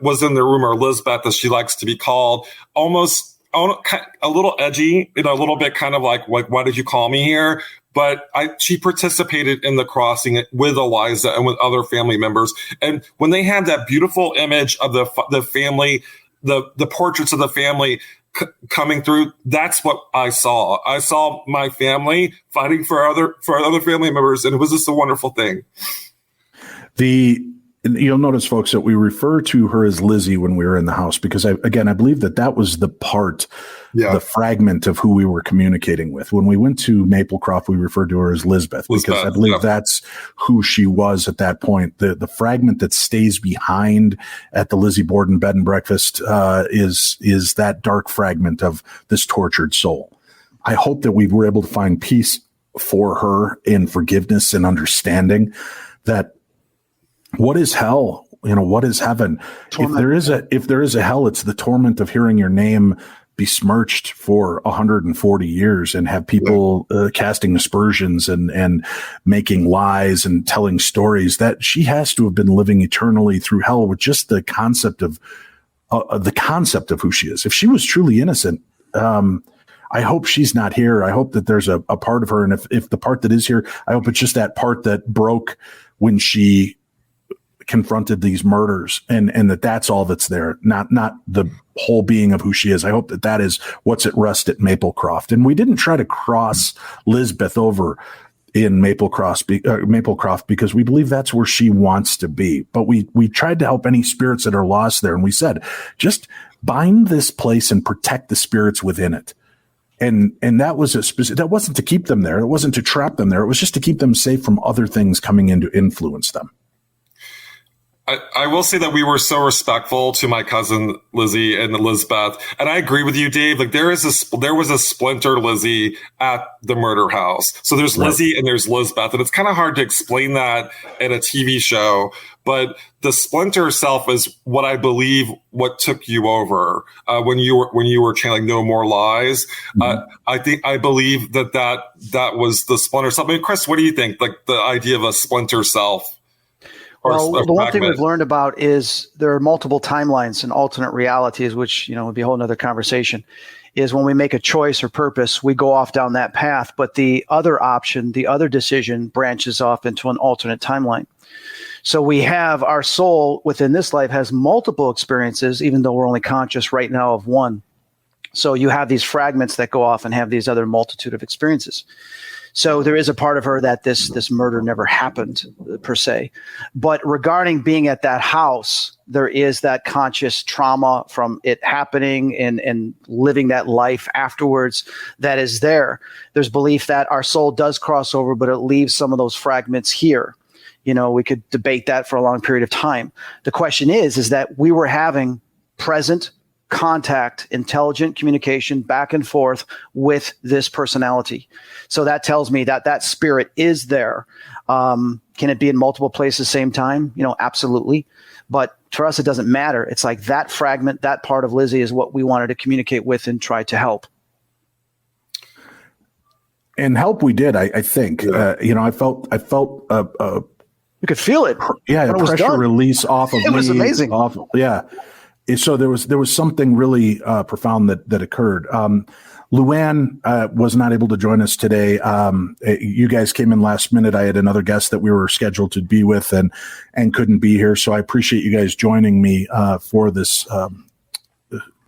room, or Lizbeth, as she likes to be called, almost a little edgy, a little bit kind of like, why did you call me here? But she participated in the crossing with Eliza and with other family members. And when they had that beautiful image of the family, the portraits of the family coming through, that's what I saw. I saw my family fighting for other family members, and it was just a wonderful thing. You'll notice, folks, that we refer to her as Lizzie when we were in the house, because I believe that was the part, the fragment of who we were communicating with. When we went to Maplecroft, we referred to her as Lizbeth, because I believe that's who she was at that point. The fragment that stays behind at the Lizzie Borden bed and breakfast is that dark fragment of this tortured soul. I hope that we were able to find peace for her in forgiveness and understanding that. What is hell? What is heaven? Torment. If there is a hell, it's the torment of hearing your name besmirched for 140 years and have people casting aspersions and making lies and telling stories. That she has to have been living eternally through hell with just the concept of who she is. If she was truly innocent, I hope she's not here. I hope that there's a part of her, and if the part that is here, I hope it's just that part that broke when she confronted these murders, and that's all that's there, not the whole being of who she is. I hope that is what's at rest at Maplecroft. And we didn't try to cross Lizbeth over in Maplecroft because we believe that's where she wants to be. But we tried to help any spirits that are lost there. And we said, just bind this place and protect the spirits within it. And that was that wasn't to keep them there. It wasn't to trap them there. It was just to keep them safe from other things coming in to influence them. I will say that we were so respectful to my cousin Lizzie and Elizabeth, and I agree with you, Dave. Like there was a splinter Lizzie at the murder house. So there's Lizzie and there's Lizbeth, and it's kind of hard to explain that in a TV show. But the splinter self is what I believe what took you over when you were channeling No More Lies. Mm-hmm. I believe that was the splinter self. I mean, Chris, what do you think? Like the idea of a splinter self. Well, the one thing we've learned about is there are multiple timelines and alternate realities, which, would be a whole nother conversation, is when we make a choice or purpose, we go off down that path. But the other option, the other decision branches off into an alternate timeline. So we have our soul within this life has multiple experiences, even though we're only conscious right now of one. So you have these fragments that go off and have these other multitude of experiences. So there is a part of her that this murder never happened per se. But regarding being at that house, there is that conscious trauma from it happening and living that life afterwards that is there. There's belief that our soul does cross over, but it leaves some of those fragments here. We could debate that for a long period of time. The question is that we were having present contact, intelligent communication back and forth with this personality. So that tells me that spirit is there. Can it be in multiple places same time? Absolutely. But for us, it doesn't matter. It's like that fragment, that part of Lizzie is what we wanted to communicate with and try to help. And help we did, I think. Yeah. I felt you could feel it. Yeah, a pressure release off of me. It was amazing. So there was something really profound that occurred. Luann was not able to join us today. You guys came in last minute. I had another guest that we were scheduled to be with and couldn't be here. So I appreciate you guys joining me for this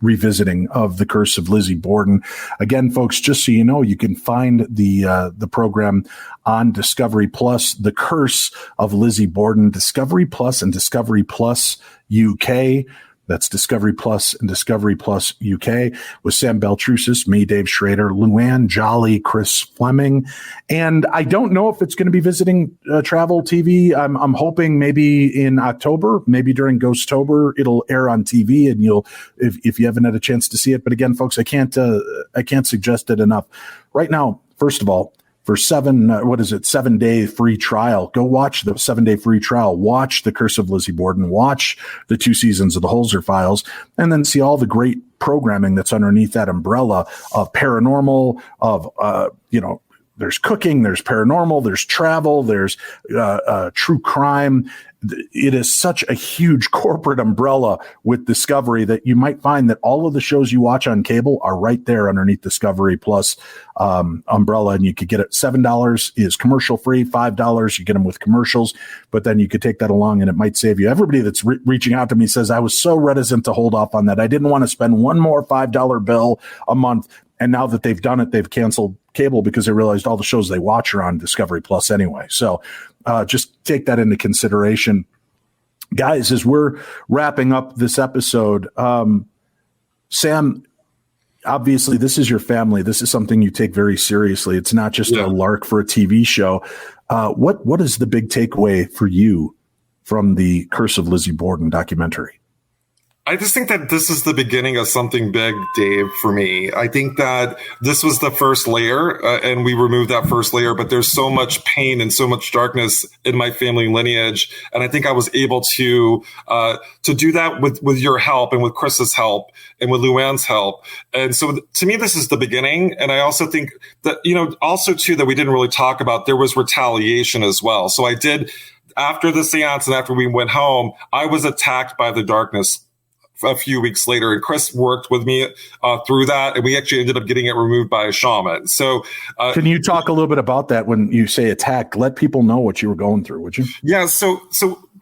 revisiting of the Curse of Lizzie Borden. Again, folks, just so you know, you can find the program on Discovery Plus, The Curse of Lizzie Borden, Discovery Plus and Discovery Plus UK. That's Discovery Plus and Discovery Plus UK with Sam Baltrusis, me, Dave Schrader, Luann Jolly, Chris Fleming. And I don't know if it's going to be visiting Travel TV. I'm hoping maybe in October, maybe during Ghosttober, it'll air on TV and you'll, if you haven't had a chance to see it. But again, folks, I can't suggest it enough. Right now, first of all, for 7-day free trial. Go watch the 7-day free trial. Watch The Curse of Lizzie Borden. Watch the 2 seasons of the Holzer Files, and then see all the great programming that's underneath that umbrella of paranormal, of there's cooking, there's paranormal, there's travel, there's true crime. It is such a huge corporate umbrella with Discovery that you might find that all of the shows you watch on cable are right there underneath Discovery Plus umbrella. And you could get it. $7 is commercial free, $5 you get them with commercials, but then you could take that along and it might save you. Everybody that's reaching out to me says, I was so reticent to hold off on that. I didn't want to spend one more $5 bill a month. And now that they've done it, they've canceled cable because they realized all the shows they watch are on Discovery Plus anyway. So just take that into consideration. Guys, as we're wrapping up this episode, Sam, obviously this is your family. This is something you take very seriously. It's not just a lark for a TV show. What is the big takeaway for you from the Curse of Lizzie Borden documentary? I just think that this is the beginning of something big, Dave, for me. I think that this was the first layer, and we removed that first layer, but there's so much pain and so much darkness in my family lineage. And I think I was able to do that with your help and with Chris's help and with Luann's help. And so to me, this is the beginning. And I also think that, also too, that we didn't really talk about, there was retaliation as well. So I did, after the seance and after we went home, I was attacked by the darkness a few weeks later, and Chris worked with me through that, and we actually ended up getting it removed by a shaman. So can you talk a little bit about that? When you say attacked, let people know what you were going through, would you? Yeah. So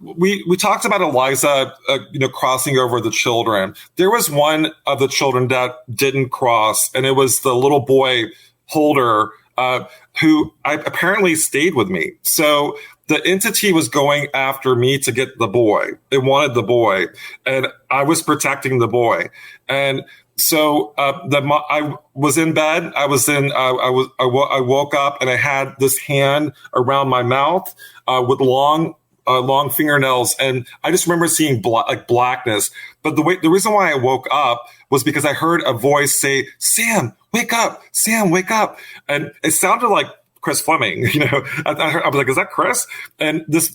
we talked about Eliza, crossing over the children. There was one of the children that didn't cross, and it was the little boy Holder, who apparently stayed with me. So the entity was going after me to get the boy. It wanted the boy, and I was protecting the boy. And so I was in bed. I woke up, and I had this hand around my mouth with long fingernails, and I just remember seeing blackness. But the reason why I woke up was because I heard a voice say, "Sam, wake up! Sam, wake up!" And it sounded like Chris Fleming. I was like, "Is that Chris?" And this,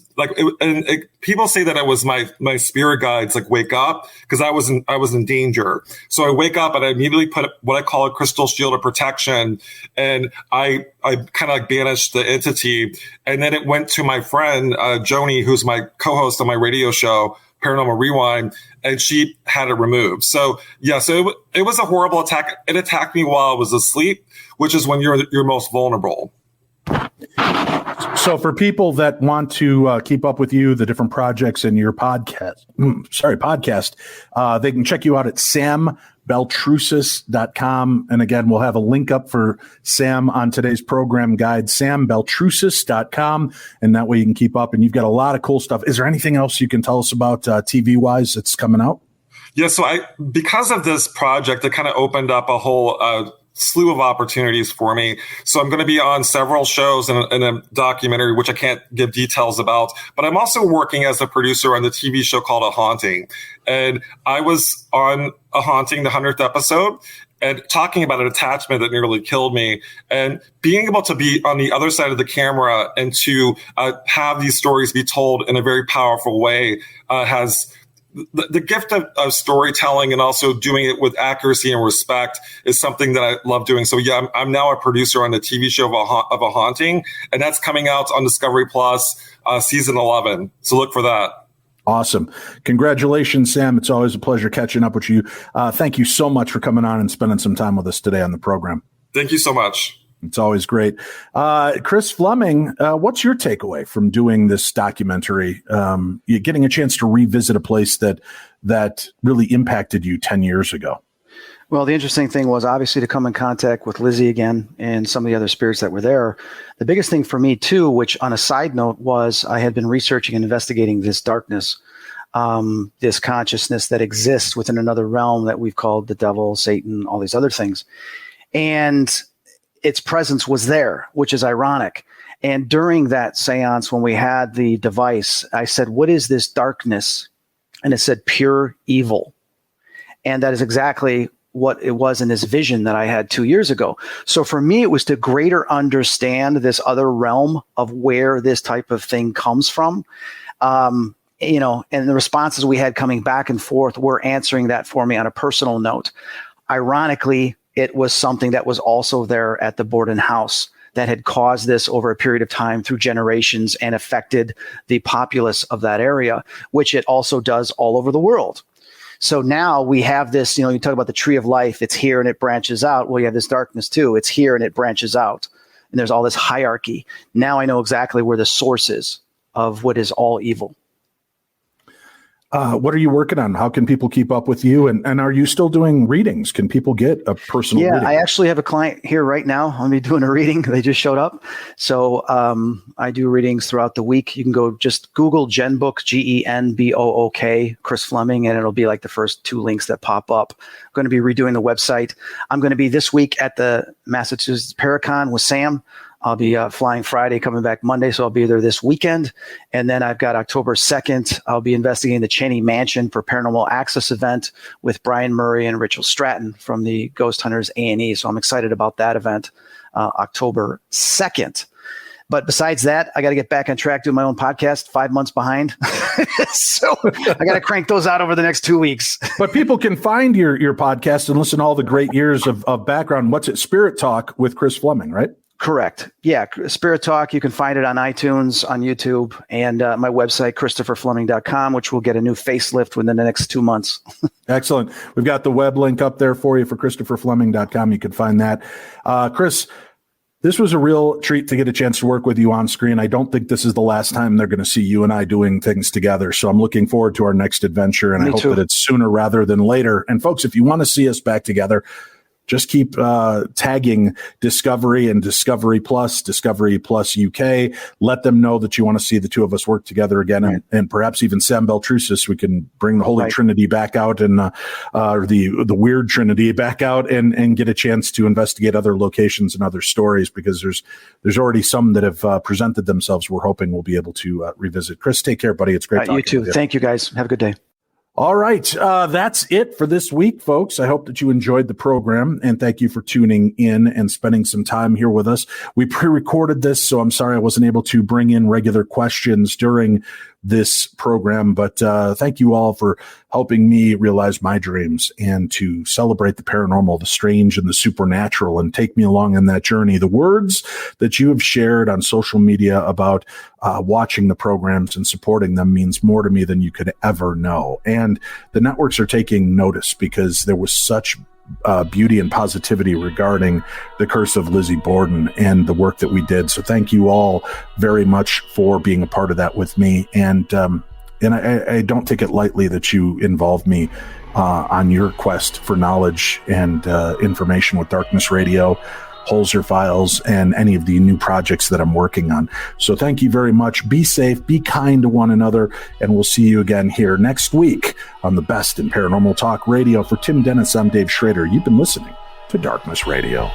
people say that it was my spirit guides, wake up, because I was in danger. So I wake up and I immediately put what I call a crystal shield of protection, and I kind of banished the entity. And then it went to my friend Joni, who's my co-host on my radio show, Paranormal Rewind, and she had it removed. So it was a horrible attack. It attacked me while I was asleep, which is when you're most vulnerable. So for people that want to keep up with you, the different projects in your podcast, they can check you out at sambaltrusis.com. And again, we'll have a link up for Sam on today's program guide, sambaltrusis.com. And that way you can keep up, and you've got a lot of cool stuff. Is there anything else you can tell us about TV wise that's coming out? Yeah. So because of this project, it kind of opened up a whole, slew of opportunities for me. So I'm going to be on several shows in a documentary, which I can't give details about, but I'm also working as a producer on the TV show called A Haunting. And I was on A Haunting, the 100th episode, and talking about an attachment that nearly killed me, and being able to be on the other side of the camera and to have these stories be told in a very powerful way has the gift of storytelling, and also doing it with accuracy and respect is something that I love doing. So yeah, I'm now a producer on the TV show of A Haunting, and that's coming out on Discovery Plus, season 11. So look for that. Awesome. Congratulations, Sam. It's always a pleasure catching up with you. Thank you so much for coming on and spending some time with us today on the program. Thank you so much. It's always great. Chris Fleming, what's your takeaway from doing this documentary? You're getting a chance to revisit a place that really impacted you 10 years ago. Well, the interesting thing was obviously to come in contact with Lizzie again and some of the other spirits that were there. The biggest thing for me too, which on a side note was I had been researching and investigating this darkness this consciousness that exists within another realm that we've called the devil, Satan, all these other things. And its presence was there, which is ironic. And during that seance, when we had the device, I said, what is this darkness? And it said pure evil. And that is exactly what it was in this vision that I had 2 years ago. So for me, it was to greater understand this other realm of where this type of thing comes from. And the responses we had coming back and forth were answering that for me on a personal note. Ironically, it was something that was also there at the Borden house that had caused this over a period of time through generations and affected the populace of that area, which it also does all over the world. So now we have this, you talk about the tree of life, it's here and it branches out. Well, you have this darkness too. It's here and it branches out. And there's all this hierarchy. Now I know exactly where the source is of what is all evil. What are you working on? How can people keep up with you? And are you still doing readings? Can people get a personal reading? I actually have a client here right now. I'm going to be doing a reading. They just showed up. So I do readings throughout the week. You can go just Google Genbook, Genbook, Chris Fleming, and it'll be like the first 2 links that pop up. I'm going to be redoing the website. I'm going to be this week at the Massachusetts Paracon with Sam. I'll be flying Friday, coming back Monday, so I'll be there this weekend. And then I've got October 2nd, I'll be investigating the Cheney Mansion for Paranormal Access event with Brian Murray and Rachel Stratton from the Ghost Hunters A&E. So I'm excited about that event, October 2nd. But besides that, I got to get back on track doing my own podcast, 5 months behind. So I got to crank those out over the next 2 weeks. But people can find your podcast and listen to all the great years of background. What's it? Spirit Talk with Chris Fleming, right? Correct. Yeah. Spirit Talk. You can find it on iTunes, on YouTube, and my website, ChristopherFleming.com, which will get a new facelift within the next 2 months. Excellent. We've got the web link up there for you for ChristopherFleming.com. You can find that. Chris, this was a real treat to get a chance to work with you on screen. I don't think this is the last time they're going to see you and I doing things together. So I'm looking forward to our next adventure, and I hope that it's sooner rather than later. And folks, if you want to see us back together, just keep tagging Discovery and Discovery Plus UK. Let them know that you want to see the two of us work together again, and perhaps even Sam Baltrusis. We can bring the Holy Trinity back out, and the Weird Trinity back out, and get a chance to investigate other locations and other stories, because there's already some that have presented themselves. We're hoping we'll be able to revisit. Chris, take care, buddy. It's great talking to you. You too. Thank you, guys. Have a good day. All right. That's it for this week, folks. I hope that you enjoyed the program, and thank you for tuning in and spending some time here with us. We pre-recorded this, so I'm sorry I wasn't able to bring in regular questions during this program, but thank you all for helping me realize my dreams and to celebrate the paranormal, the strange, and the supernatural, and take me along in that journey. The words that you have shared on social media about watching the programs and supporting them means more to me than you could ever know. And the networks are taking notice, because there was such beauty and positivity regarding the Curse of Lizzie Borden and the work that we did. So thank you all very much for being a part of that with me. And I don't take it lightly that you involved me on your quest for knowledge and information with Darkness Radio, Holzer Files, and any of the new projects that I'm working on. So thank you very much. Be safe, be kind to one another, and we'll see you again here next week on the best in paranormal talk radio. For Tim Dennis, I'm Dave Schrader. You've been listening to Darkness Radio.